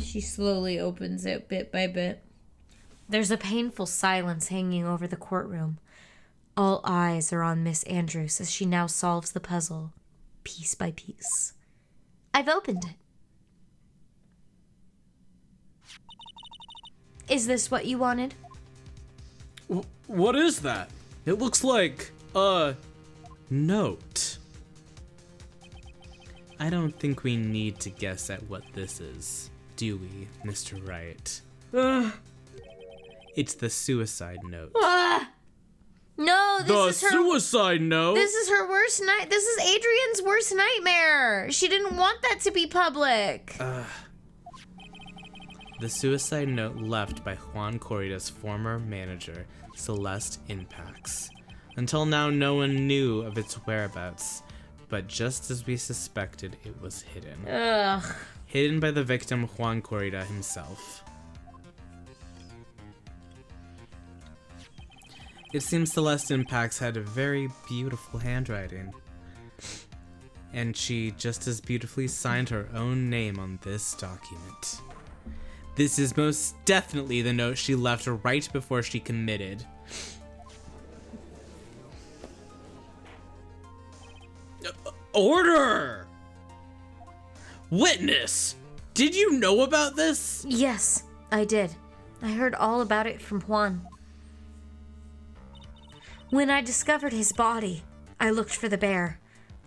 She slowly opens it bit by bit. There's a painful silence hanging over the courtroom. All eyes are on Miss Andrews as she now solves the puzzle, piece by piece. I've opened it. Is this what you wanted? What is that? It looks like a note. I don't think we need to guess at what this is, do we, Mr. Wright? It's the suicide note. No, this The is her. suicide note. This is her worst night. This is Adrian's worst nightmare. She didn't want that to be public. The suicide note left by Juan Corrida's former manager, Celeste Impax. Until now, no one knew of its whereabouts, but just as we suspected, it was hidden. Ugh. Hidden by the victim, Juan Corrida himself. It seems Celeste Impax had a very beautiful handwriting. And she just as beautifully signed her own name on this document. This is most definitely the note she left right before she committed. Order! Witness! Did you know about this? Yes, I did. I heard all about it from Juan. When I discovered his body, I looked for the bear.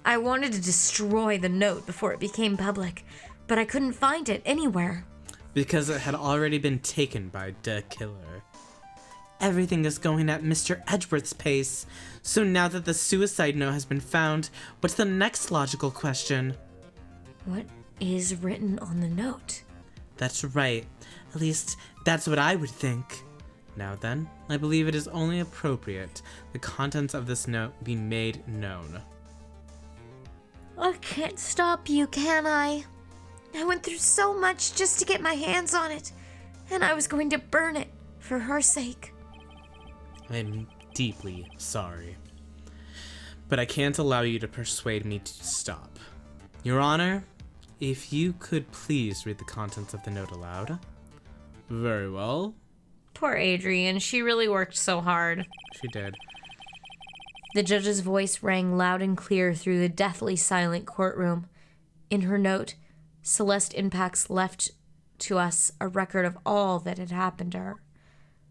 I wanted to destroy the note before it became public, but I couldn't find it anywhere. Because it had already been taken by the killer. Everything is going at Mr. Edgeworth's pace, so now that the suicide note has been found, what's the next logical question? What is written on the note? That's right. At least, that's what I would think. Now then, I believe it is only appropriate the contents of this note be made known. I can't stop you, can I? I went through so much just to get my hands on it, and I was going to burn it for her sake. I'm deeply sorry. But I can't allow you to persuade me to stop. Your Honor, if you could please read the contents of the note aloud. Very well. Poor Adrian, she really worked so hard. She did. The judge's voice rang loud and clear through the deathly silent courtroom. In her note, Celeste Impax left to us a record of all that had happened to her,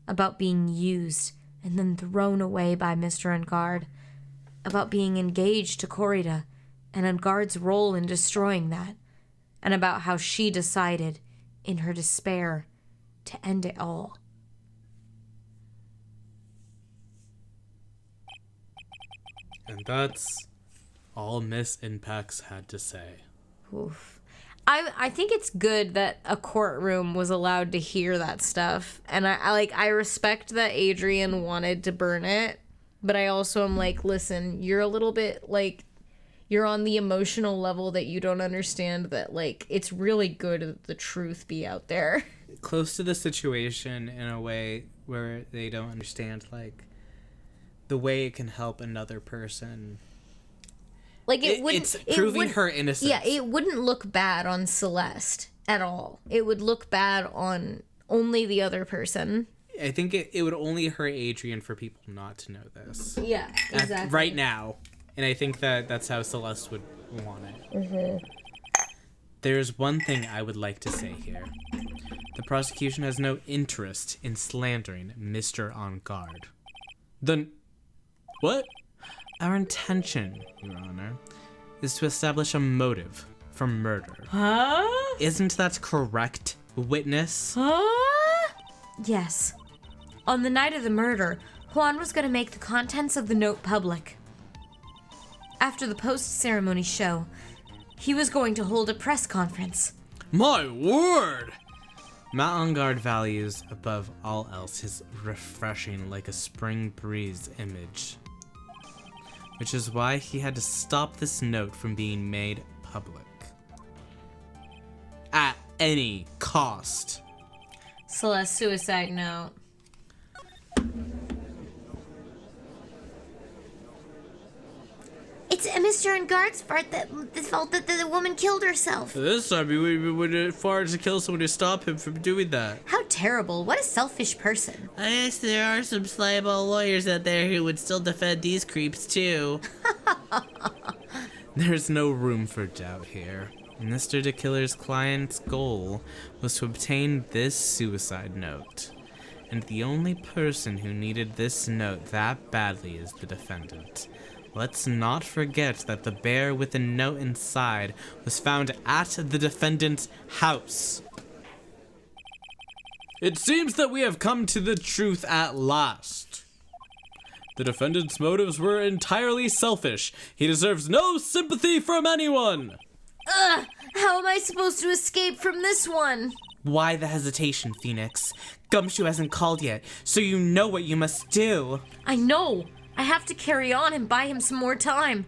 about being used and then thrown away by Mr. Ungard, about being engaged to Corrida and Ungard's role in destroying that, and about how she decided, in her despair, to end it all. And that's all Miss Impax had to say. Oof. I think it's good that a courtroom was allowed to hear that stuff, and I respect that Adrian wanted to burn it, but I also am like, listen, you're a little bit like, you're on the emotional level that you don't understand that like it's really good that the truth be out there. Close to the situation in a way where they don't understand like the way it can help another person. Like it wouldn't. It's it proving wouldn't- her innocence. Yeah, it wouldn't look bad on Celeste at all. It would look bad on only the other person. I think it would only hurt Adrian for people not to know this. Yeah, Right now. And I think that's how Celeste would want it. There's one thing I would like to say here. The prosecution has no interest in slandering Mr. On Guard. Then, what? Our intention, Your Honor, is to establish a motive for murder. Huh? Isn't that correct, witness? Huh? Yes. On the night of the murder, Juan was going to make the contents of the note public. After the post-ceremony show, he was going to hold a press conference. My word! Matt On Guard values, above all else, his refreshing like a spring breeze image. Which is why he had to stop this note from being made public. At any cost. Celeste, suicide note. It's Mr. On Guard's fault that the woman killed herself. This time we went far to kill someone to stop him from doing that. How terrible. What a selfish person. I guess there are some slyball lawyers out there who would still defend these creeps too. There's no room for doubt here. Mr. DeKiller's client's goal was to obtain this suicide note. And the only person who needed this note that badly is the defendant. Let's not forget that the bear with the note inside was found at the defendant's house. It seems that we have come to the truth at last. The defendant's motives were entirely selfish. He deserves no sympathy from anyone. Ugh! How am I supposed to escape from this one? Why the hesitation, Phoenix? Gumshoe hasn't called yet, so you know what you must do. I know. I have to carry on and buy him some more time.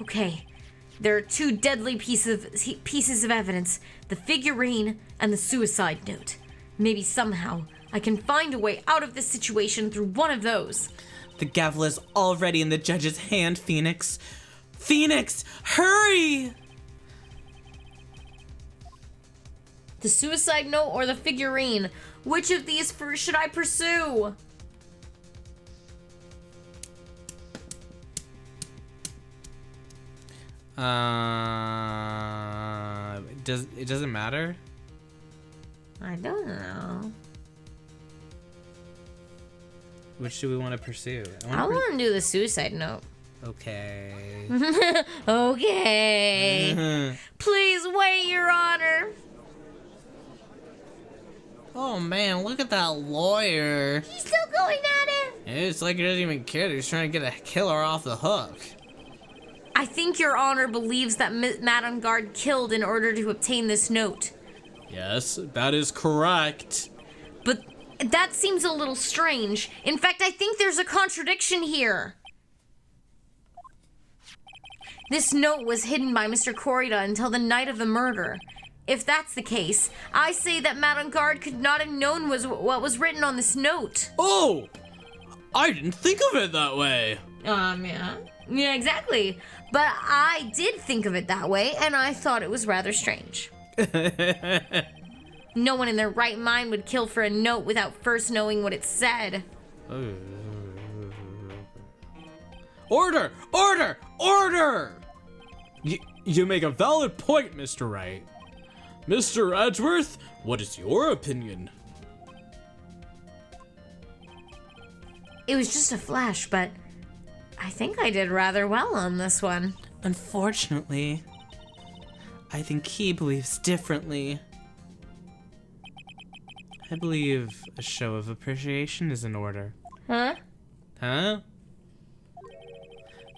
Okay, there are two deadly pieces of evidence, the figurine and the suicide note. Maybe somehow I can find a way out of this situation through one of those. The gavel is already in the judge's hand, Phoenix. Phoenix, hurry! The suicide note or the figurine? Which of these first should I pursue? It doesn't matter? I don't know. Which do we want to pursue? I want to do the suicide note. Okay. Okay. Please wait, Your Honor. Oh man, look at that lawyer. He's still going at it. It's like he doesn't even care. He's trying to get a killer off the hook. I think Your Honor believes that Matt On Guard killed in order to obtain this note. Yes, that is correct. But that seems a little strange. In fact, I think there's a contradiction here. This note was hidden by Mr. Corrida until the night of the murder. If that's the case, I say that Matt On Guard could not have known what was written on this note. Oh! I didn't think of it that way. Yeah. Yeah, exactly. But I did think of it that way, and I thought it was rather strange. No one in their right mind would kill for a note without first knowing what it said. Order! Order! Order! You make a valid point, Mr. Wright. Mr. Edgeworth, what is your opinion? It was just a flash, but I think I did rather well on this one. Unfortunately, I think he believes differently. I believe a show of appreciation is in order. Huh? Huh?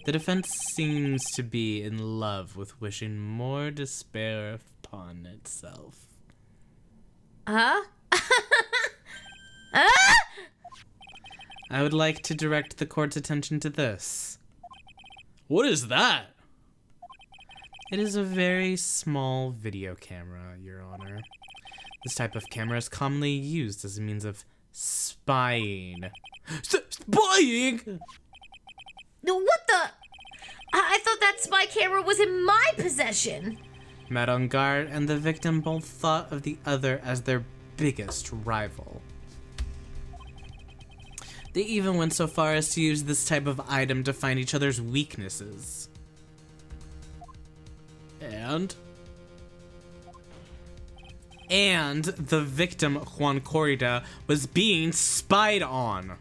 The defense seems to be in love with wishing more despair upon itself. Huh? I would like to direct the court's attention to this. What is that? It is a very small video camera, Your Honor. This type of camera is commonly used as a means of spying. Spying? What the? I thought that spy camera was in my possession. Matt On Guard and the victim both thought of the other as their biggest rival. They even went so far as to use this type of item to find each other's weaknesses. And? and the victim, Juan Corrida, was being spied on.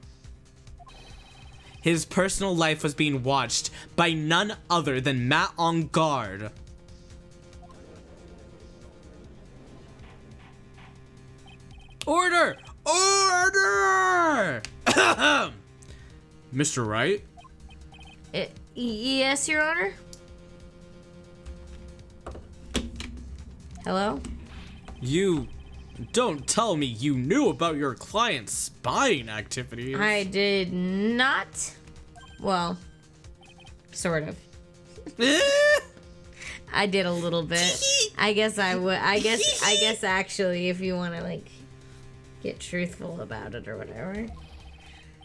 His personal life was being watched by none other than Matt on guard. Order! Order! Mr. Wright? Yes, Your Honor? Hello? You don't tell me you knew about your client's spying activities. I did not. Well, sort of. I did a little bit. I guess I would. I guess actually, if you want to like get truthful about it or whatever.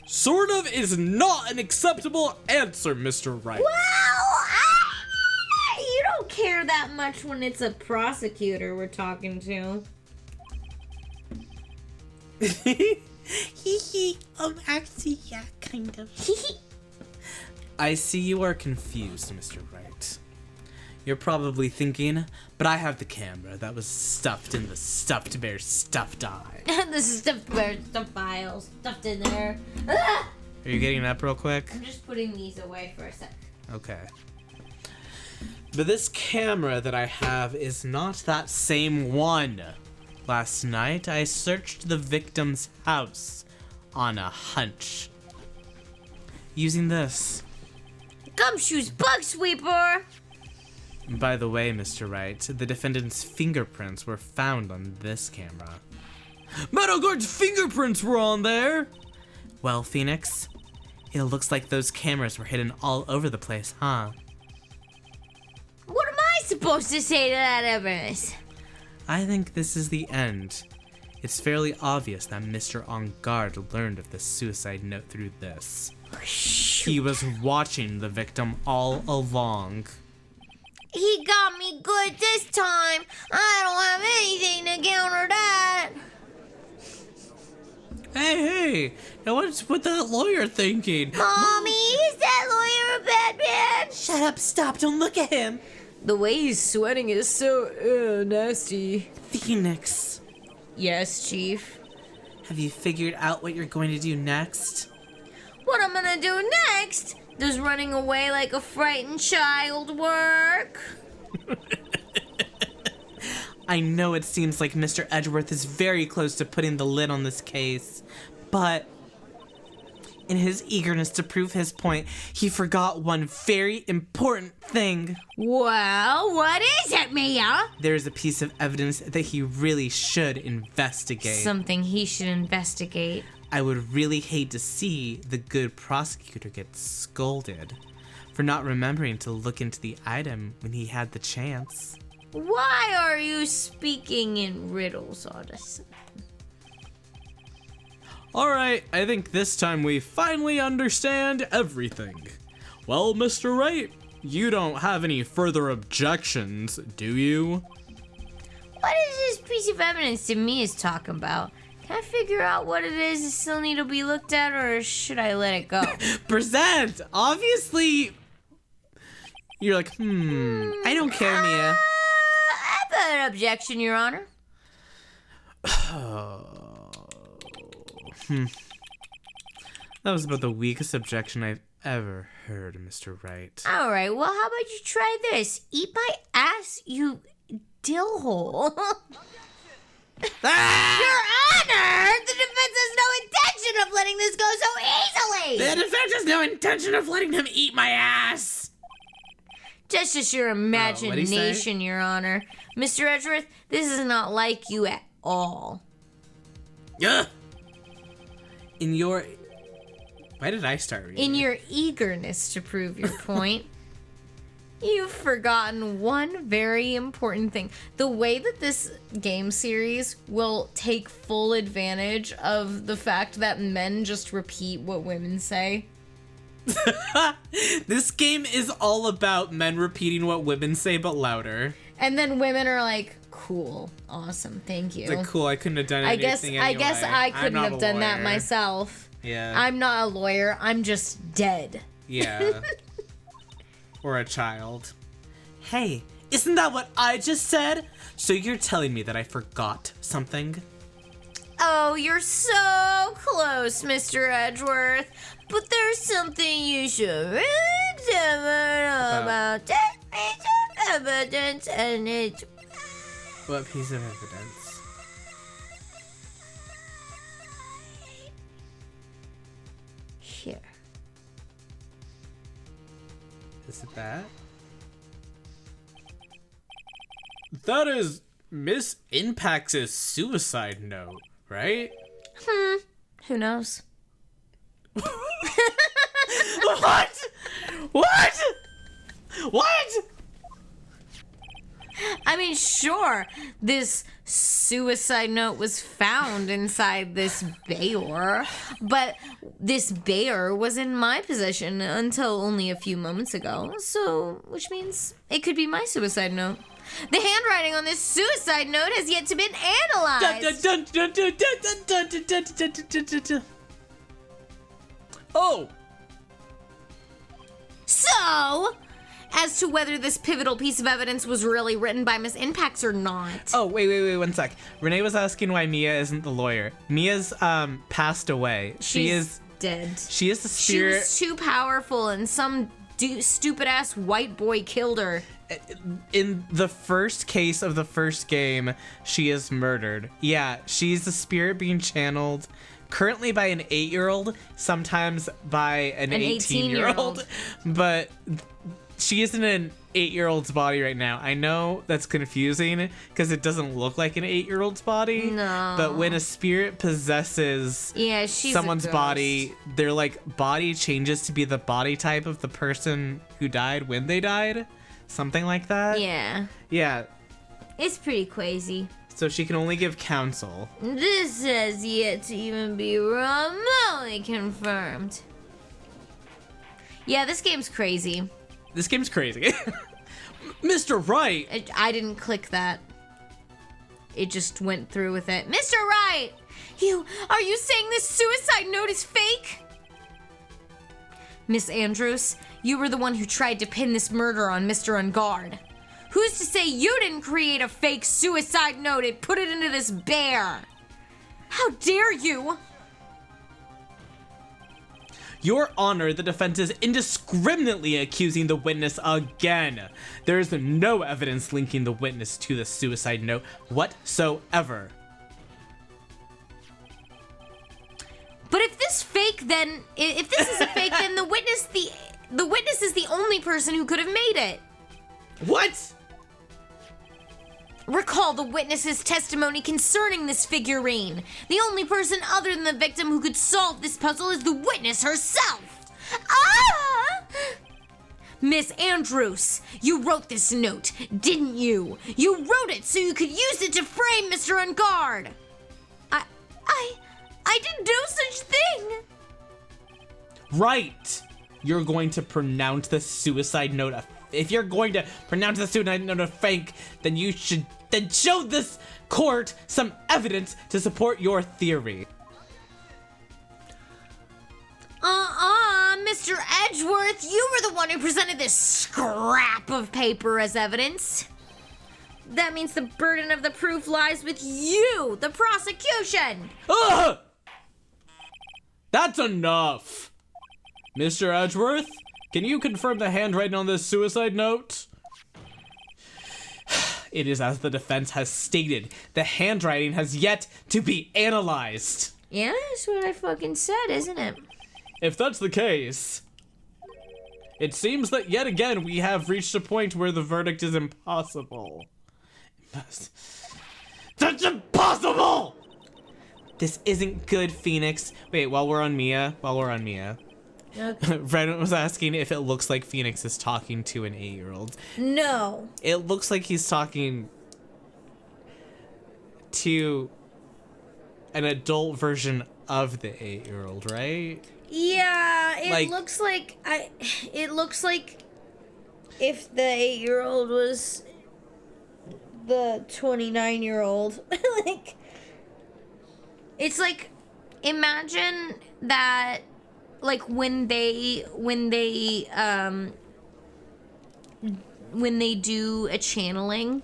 Sort of is not an acceptable answer, Mr. Wright. You don't care that much when it's a prosecutor we're talking to. Actually, yeah, kind of. I see you are confused, Mr. Wright. You're probably thinking, but I have the camera that was stuffed in the stuffed bear stuffed eye. This is stuffed bear, stuffed files, stuffed in there. Ah! Are you getting up real quick? I'm just putting these away for a sec. Okay. But this camera that I have is not that same one. Last night, I searched the victim's house on a hunch. Using this. Gumshoe's bug sweeper! By the way, Mr. Wright, the defendant's fingerprints were found on this camera. Metal Guard's fingerprints were on there! Well, Phoenix, it looks like those cameras were hidden all over the place, huh? What am I supposed to say to that evidence? I think this is the end. It's fairly obvious that Mr. On Guard learned of the suicide note through this. He was watching the victim all along. He got me good this time. I don't have anything to counter that. Hey, now what's with that lawyer thinking? Mommy, is that lawyer a bad man? Shut up, stop, don't look at him. The way he's sweating is so nasty. Phoenix, Yes, Chief. have you figured out what you're going to do next? What I'm gonna do next? Does running away like a frightened child work? I know it seems like Mr. Edgeworth is very close to putting the lid on this case, but in his eagerness to prove his point, he forgot one very important thing. Well, what is it, Mia? There is a piece of evidence that he really should investigate. Something he should investigate. I would really hate to see the good prosecutor get scolded for not remembering to look into the item when he had the chance. Why are you speaking in riddles, Odyssey? Alright, I think this time we finally understand everything. Well, Mr. Wright, you don't have any further objections, do you? What is this piece of evidence to me is talking about? Can I figure out what it is that still need to be looked at, or should I let it go? Present! Obviously, you're like, I don't care, Mia. I have an objection, Your Honor. That was about the weakest objection I've ever heard, Mr. Wright. All right, well, how about you try this? Eat my ass, you dill hole. Your Honor, the defense has no intention of letting this go so easily. The defense has no intention of letting him eat my ass. Just your what'd he say? imagination, Your Honor. Mr. Edgeworth, this is not like you at all. Ugh. In your... Why did I start reading? In your eagerness to prove your point, you've forgotten one very important thing. The way that this game series will take full advantage of the fact that men just repeat what women say. This game is all about men repeating what women say, but louder. And then women are like, cool, awesome, thank you. It's like, cool, I couldn't have done anything I guess anyway. I I'm couldn't not have a done that lawyer. myself. Yeah. I'm not a lawyer, I'm just dead. Yeah. Or a child. Hey, Isn't that what I just said? So you're telling me that I forgot something? Oh, you're so close, Mr. Edgeworth. But there's something you should really examine about this piece of evidence, and it's... What piece of evidence? Here. Is it that? That is Miss Impax's suicide note, right? Who knows? What? What? What? I mean, sure, this suicide note was found inside this bear, but this bear was in my possession until only a few moments ago, so, which means it could be my suicide note. The handwriting on this suicide note has yet to be analyzed. Oh, So, as to whether this pivotal piece of evidence was really written by Miss Impax or not. Oh, wait, 1 sec. Renee was asking why Mia isn't the lawyer. Mia's passed away. She's dead. She is the She spirit. was too powerful, and some stupid ass white boy killed her. In the first case of the first game, she is murdered. Yeah, she's the spirit being channeled currently by an 8-year-old, sometimes by an 18-year-old. But she is in an 8-year-old's body right now. I know that's confusing because it doesn't look like an 8-year-old's body. No. But when a spirit possesses She's someone's a ghost. body, their body changes to be the body type of the person who died when they died. Something like that. Yeah. Yeah. It's pretty crazy. So she can only give counsel. This has yet to even be remotely confirmed. Yeah, this game's crazy. This game's crazy. Mr. Wright. I didn't click that. It just went through with it. Mr. Wright! Are you saying this suicide note is fake? Miss Andrews, you were the one who tried to pin this murder on Mr. Ungard. Who's to say you didn't create a fake suicide note and put it into this bear? How dare you? Your Honor, the defense is indiscriminately accusing the witness again. There is no evidence linking the witness to the suicide note whatsoever. But if this is a fake, then the witness is the only person who could have made it. What? Recall the witness's testimony concerning this figurine. The only person other than the victim who could solve this puzzle is the witness herself. Ah! Miss Andrews, you wrote this note, didn't you? You wrote it so you could use it to frame Mr. Ungard. I didn't do such thing. Right. You're going to pronounce the suicide note if you're going to pronounce the suicide note a fake, then you should show this court some evidence to support your theory. Mr. Edgeworth, you were the one who presented this scrap of paper as evidence. That means the burden of the proof lies with you, the prosecution. Ugh! That's enough. Mr. Edgeworth, can you confirm the handwriting on this suicide note? It is as the defense has stated. The handwriting has yet to be analyzed. Yeah, that's what I fucking said, isn't it? If that's the case, it seems that yet again we have reached a point where the verdict is impossible. That's impossible! This isn't good, Phoenix. Wait, while we're on Mia. Reddit was asking if it looks like Phoenix is talking to an 8-year-old. No. It looks like he's talking to an adult version of the 8-year-old, right? Yeah, it looks like if the 8-year-old was the 29-year-old. It's like, imagine that, when they do a channeling,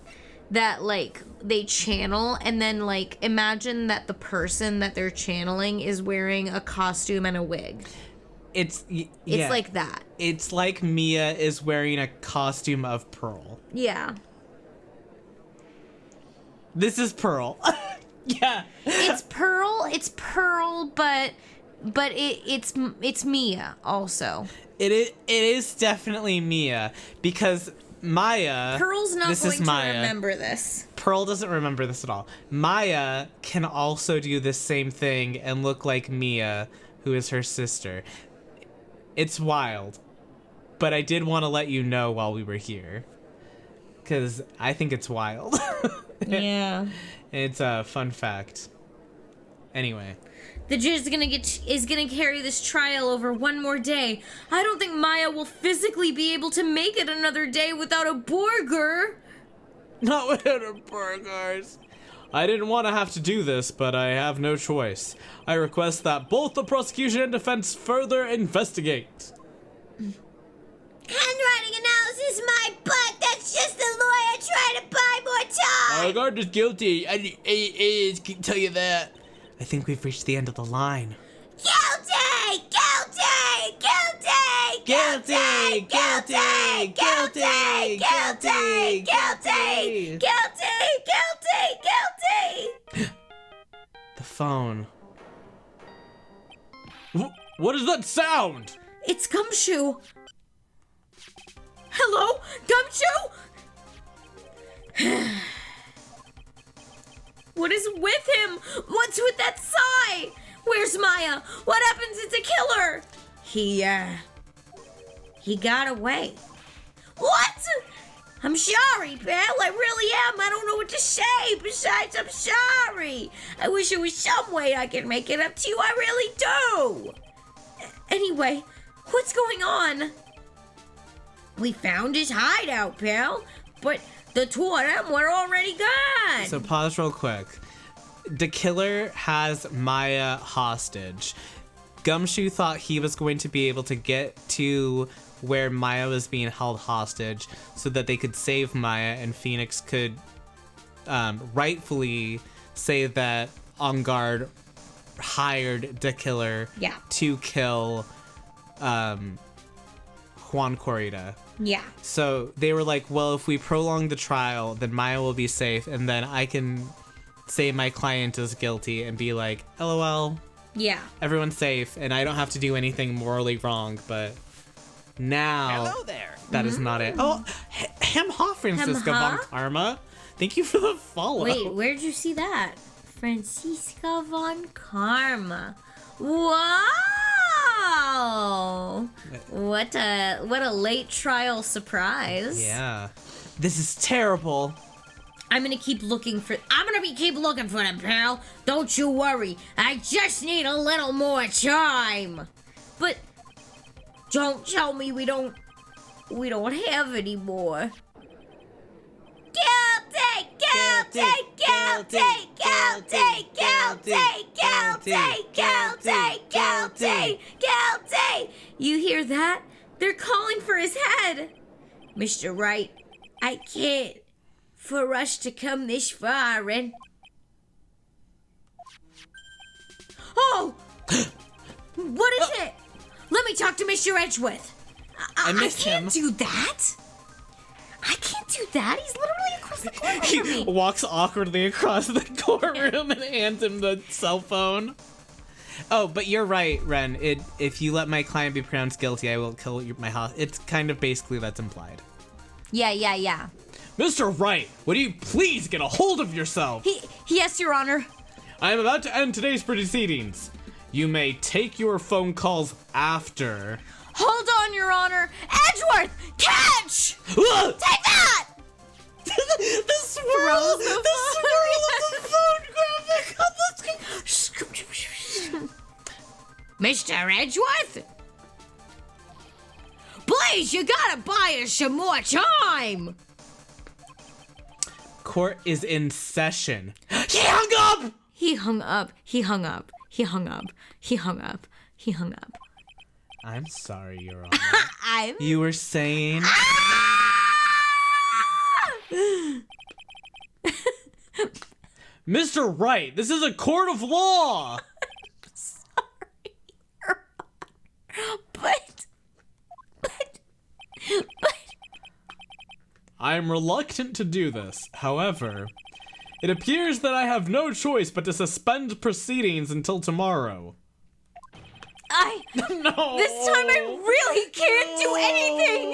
that like they channel and then like imagine that the person that they're channeling is wearing a costume and a wig. It's Like that. It's like Mia is wearing a costume of Pearl. Yeah. This is Pearl. Yeah. It's Pearl, but it's Mia also. It is definitely Mia because Maya. Pearl's not this going is to Maya. remember this. Pearl doesn't remember this at all. Maya can also do this same thing and look like Mia, who is her sister. It's wild. But I did want to let you know while we were here. Because I think it's wild. Yeah. It's a fun fact. Anyway. The judge is gonna carry this trial over one more day. I don't think Maya will physically be able to make it another day without a burger. Not without a burgers. I didn't want to have to do this, but I have no choice. I request that both the prosecution and defense further investigate. Handwriting analysis, my butt. That's just the lawyer trying to buy more time. Guard is guilty. I can tell you that. I think we've reached the end of the line. Guilty! Guilty! Guilty! Guilty! Guilty! Guilty! Guilty! Guilty! Guilty! Guilty! The phone. What is that sound? It's Gumshoe. Hello, Gumshoe? What is with him? What's with that sigh? Where's Maya? What happens to the killer? He got away. What? I'm sorry, pal. I really am. I don't know what to say. Besides, I'm sorry. I wish there was some way I could make it up to you. I really do. Anyway, what's going on? We found his hideout, pal. But the two of them were already gone. So pause real quick. The killer has Maya hostage. Gumshoe thought he was going to be able to get to where Maya was being held hostage so that they could save Maya and Phoenix could rightfully say that On Guard hired the killer to kill Juan Corrida. Yeah. So they were like, well, if we prolong the trial, then Maya will be safe, and then I can say my client is guilty and be like, LOL, Yeah. everyone's safe, and I don't have to do anything morally wrong, but now Hello there. that is not it. Oh, Ham Ha, Francisca von Karma. Thank you for the follow. Wait, where'd you see that? Francisca von Karma. Wow! What a late trial surprise. Yeah. This is terrible. I'm gonna keep looking for them, pal. Don't you worry. I just need a little more time. But don't tell me we don't have any more. Guilty! Guilty! Guilty! Guilty! Guilty! Guilty! Guilty! Guilty! Guilty! You hear that? They're calling for his head. Mr. Wright, I can't for us to come this far and... Oh! What is it? Let me talk to Mr. Edgeworth. I missed him. I can't do that. I can't do that. He's literally across the corner from He me. walks awkwardly across the courtroom and hands him the cell phone. Oh, but you're right, Ren. If you let my client be pronounced guilty, I will kill my house. It's kind of basically that's implied. Yeah. Mr. Wright, would you please get a hold of yourself? Yes, Your Honor. I am about to end today's proceedings. You may take your phone calls after. Hold on, Your Honor. Edgeworth, catch! Ah! Take that! The swirl of the phone graphic on the screen. Mr. Edgeworth? Please, you gotta buy us some more time! Court is in session. He hung up! He hung up. He hung up. He hung up. He hung up. He hung up. I'm sorry, Your Honor. You were saying... Mr. Wright, this is a court of law! But... I am reluctant to do this. However, it appears that I have no choice but to suspend proceedings until tomorrow. No! This time I really can't do anything!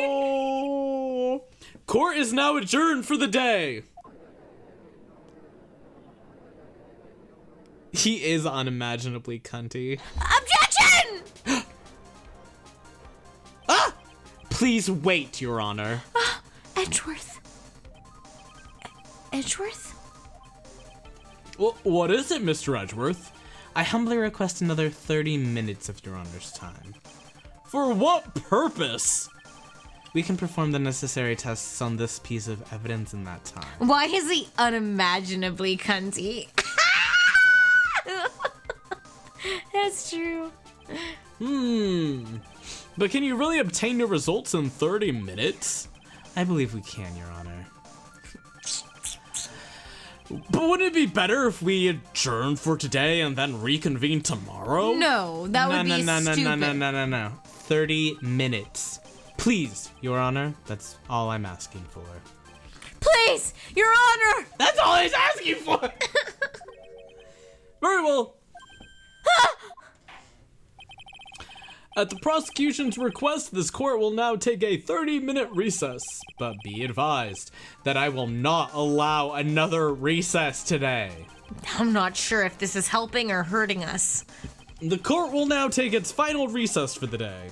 Court is now adjourned for the day. He is unimaginably cunty. Objection! Ah! Please wait, Your Honor. Edgeworth. Edgeworth? What is it, Mr. Edgeworth? I humbly request another 30 minutes of Your Honor's time. For what purpose? We can perform the necessary tests on this piece of evidence in that time. Why is he unimaginably cunty? That's true. But can you really obtain your results in 30 minutes? I believe we can, Your Honor. But wouldn't it be better if we adjourn for today and then reconvene tomorrow? No, that would be stupid. No. 30 minutes. Please, Your Honor. That's all I'm asking for. Please, Your Honor! That's all he's asking for! Very well. At the prosecution's request, this court will now take a 30-minute recess. But be advised that I will not allow another recess today. I'm not sure if this is helping or hurting us. The court will now take its final recess for the day.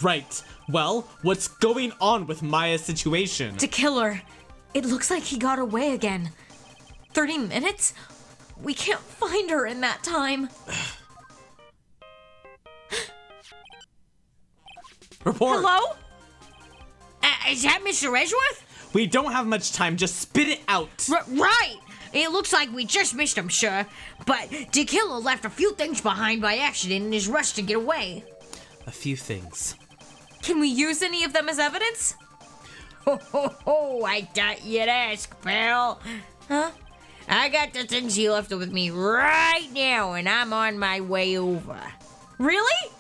Right. Well, what's going on with Maya's situation? To kill her. It looks like he got away again. 30 minutes? We can't find her in that time. Report. Hello? Is that Mr. Edgeworth? We don't have much time. Just spit it out. Right! It looks like we just missed him, sir. But the killer left a few things behind by accident in his rush to get away. A few things. Can we use any of them as evidence? Ho, I thought you'd ask, pal. Huh? I got the things he left with me right now, and I'm on my way over. Really?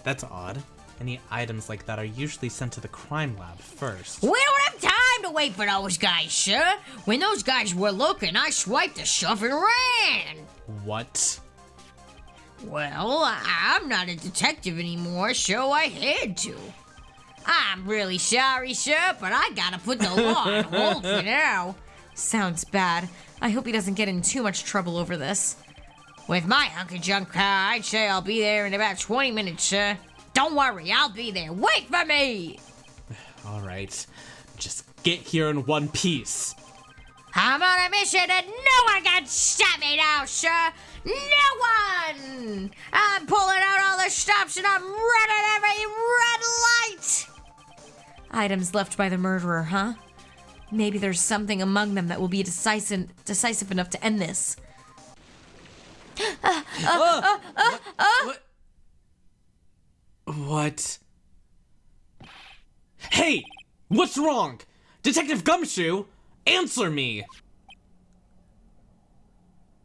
That's odd. Any items like that are usually sent to the crime lab first. We don't have time to wait for those guys, sir. When those guys were looking, I swiped the stuff and ran. What? Well, I'm not a detective anymore, so I had to. I'm really sorry, sir, but I gotta put the law on hold for now. Sounds bad. I hope he doesn't get in too much trouble over this. With my hunk of junk car, I'd say I'll be there in about 20 minutes, sir. Don't worry, I'll be there. Wait for me! All right. Just get here in one piece. I'm on a mission and no one can stop me now, sir! No one! I'm pulling out all the stops and I'm running every red light! Items left by the murderer, huh? Maybe there's something among them that will be decisive enough to end this. What? Hey! What's wrong? Detective Gumshoe! Answer me!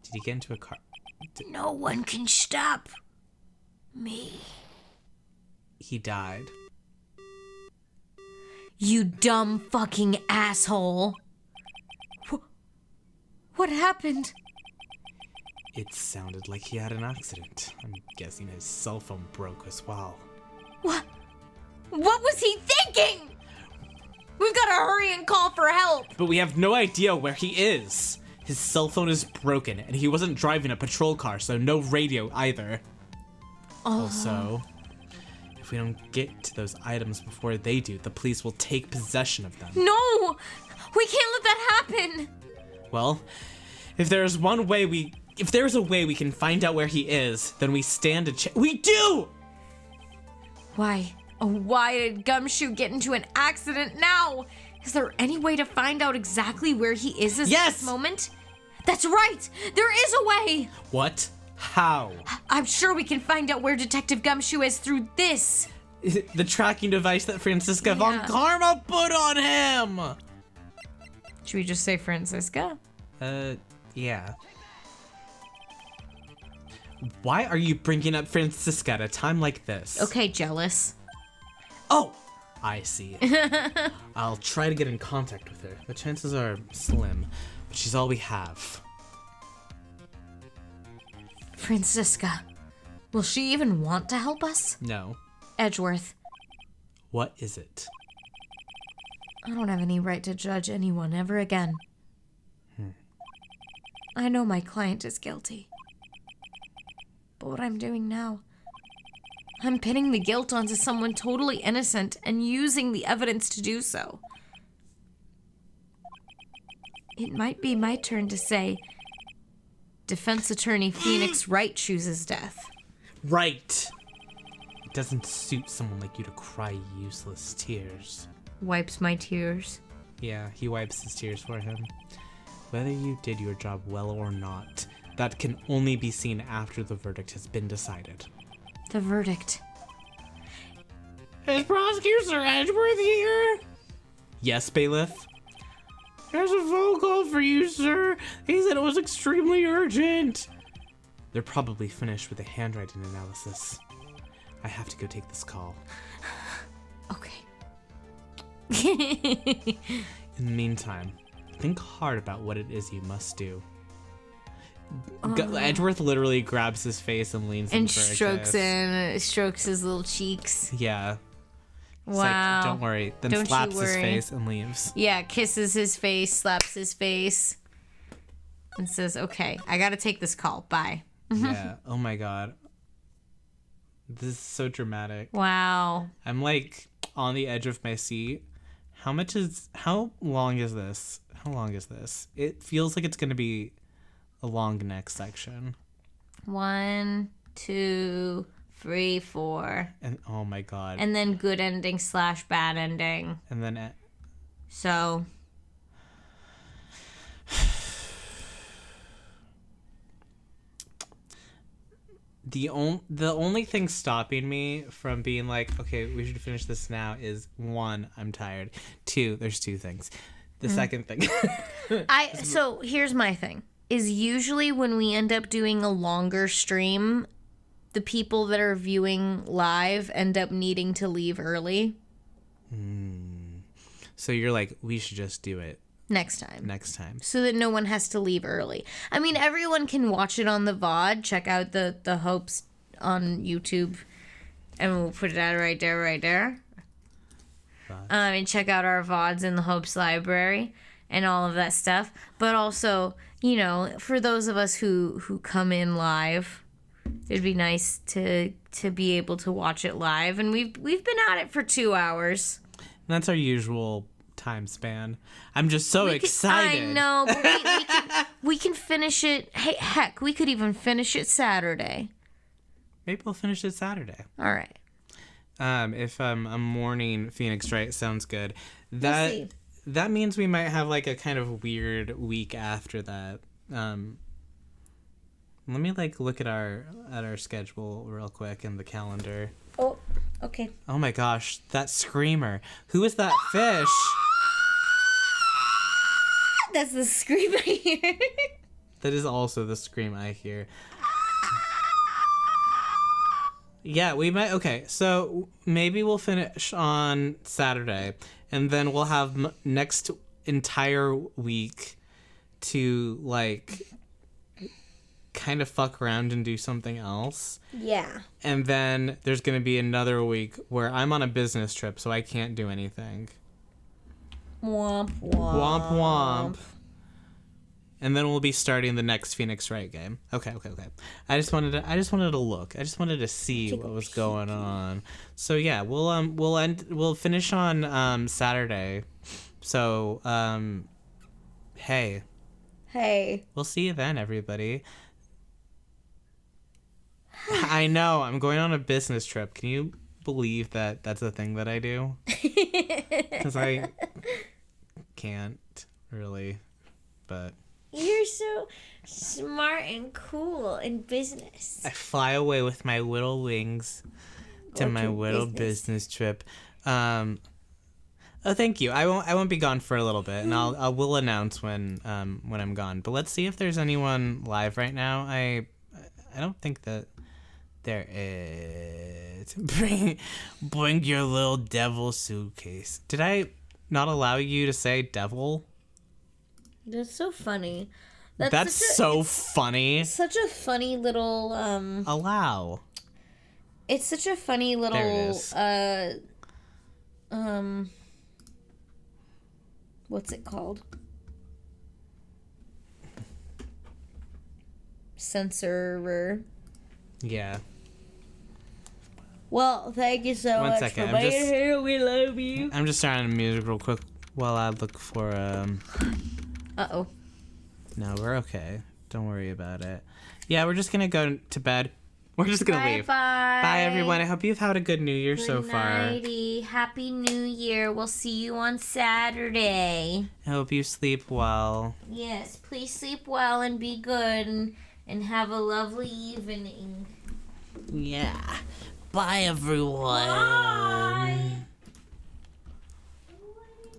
Did he get into a car? No one can stop me. He died. You dumb fucking asshole. What happened? It sounded like he had an accident. I'm guessing his cell phone broke as well. What was he thinking? We've got to hurry and call for help. But we have no idea where he is. His cell phone is broken, and he wasn't driving a patrol car, so no radio either. Also, if we don't get to those items before they do, the police will take possession of them. No! We can't let that happen! Well, if there's a way we can find out where he is, then we stand a chance. We do! Why? Oh, why did Gumshoe get into an accident now? Is there any way to find out exactly where he is at Yes! this moment? That's right! There is a way! What? How? I'm sure we can find out where Detective Gumshoe is through this. The tracking device that Francisca von Karma put on him! Should we just say Francisca? Yeah. Why are you bringing up Francisca at a time like this? Okay, jealous. Oh! I see. I'll try to get in contact with her. The chances are slim, but she's all we have. Francisca. Will she even want to help us? No. Edgeworth. What is it? I don't have any right to judge anyone ever again. I know my client is guilty. But what I'm doing now, I'm pinning the guilt onto someone totally innocent and using the evidence to do so. It might be my turn to say, defense attorney Phoenix Wright chooses death. Right. It doesn't suit someone like you to cry useless tears. Wipes my tears. Yeah, he wipes his tears for him. Whether you did your job well or not, that can only be seen after the verdict has been decided. The verdict. Is Prosecutor Edgeworth here? Yes, bailiff? There's a phone call for you, sir. He said it was extremely urgent. They're probably finished with the handwriting analysis. I have to go take this call. Okay. In the meantime, think hard about what it is you must do. Edgeworth literally grabs his face and leans in And for a strokes kiss. strokes his little cheeks. Yeah. It's Wow. like, don't worry. Then Don't you slaps his worry. face and leaves. Yeah, kisses his face, slaps his face, and says, okay, I gotta take this call. Bye. Yeah. Oh my god. This is so dramatic. Wow. I'm like on the edge of my seat. How long is this? How long is this? It feels like it's gonna be a long next section. 1, 2, 3, 4. And oh my god. And then good ending / bad ending. And then So. the only thing stopping me from being like, okay, we should finish this now is 1, I'm tired. 2, there's 2 things. The second thing. So here's my thing. Is usually when we end up doing a longer stream, the people that are viewing live end up needing to leave early So you're like, we should just do it next time. So that no one has to leave early. I mean, everyone can watch it on the VOD. Check out the Hopes on YouTube. And we'll put it out right there. And check out our VODs in the Hopes library and all of that stuff. But also, you know, for those of us who come in live, it'd be nice to be able to watch it live. And we've been at it for 2 hours. That's our usual time span. I'm just so excited. I know, but we can finish it. Hey, heck, we could even finish it Saturday. Maybe we'll finish it Saturday. All right. If a morning Phoenix Wright sounds good. see. That means we might have like a kind of weird week after that. Let me like look at our schedule real quick in the calendar. Oh, okay. Oh my gosh, that screamer. Who is that fish? That's the scream I hear. That is also the scream I hear. Yeah, we might. Okay, so maybe we'll finish on Saturday, and then we'll have next entire week to like kind of fuck around and do something else. Yeah. And then there's going to be another week where I'm on a business trip, so I can't do anything. Womp womp. Womp womp. And then we'll be starting the next Phoenix Wright game. Okay. I just wanted to look. I just wanted to see what was going on. So yeah, we'll finish on Saturday. So hey. We'll see you then, everybody. I know, I'm going on a business trip. Can you believe that that's a thing that I do? Because I can't really, but You're so smart and cool in business. I fly away with my little wings to my little business trip. Oh, thank you. I won't be gone for a little bit, and I will announce when I'm gone. But let's see if there's anyone live right now. I don't think that there is. Bring your little devil suitcase. Did I not allow you to say devil? That's so funny. That's so funny. Such a funny little Allow. It's such a funny little There it is. What's it called? Censorer. Yeah. Well, thank you so One much second, for I'm being just- here. We love you. I'm just starting the music real quick while I look for Uh-oh. No, we're okay. Don't worry about it. Yeah, we're just gonna go to bed. We're just gonna leave. Bye. Bye, everyone. I hope you've had a good New Year so Good far. nighty. Happy New Year. We'll see you on Saturday. I hope you sleep well. Yes, please sleep well and be good and have a lovely evening. Yeah. Bye, everyone. Bye.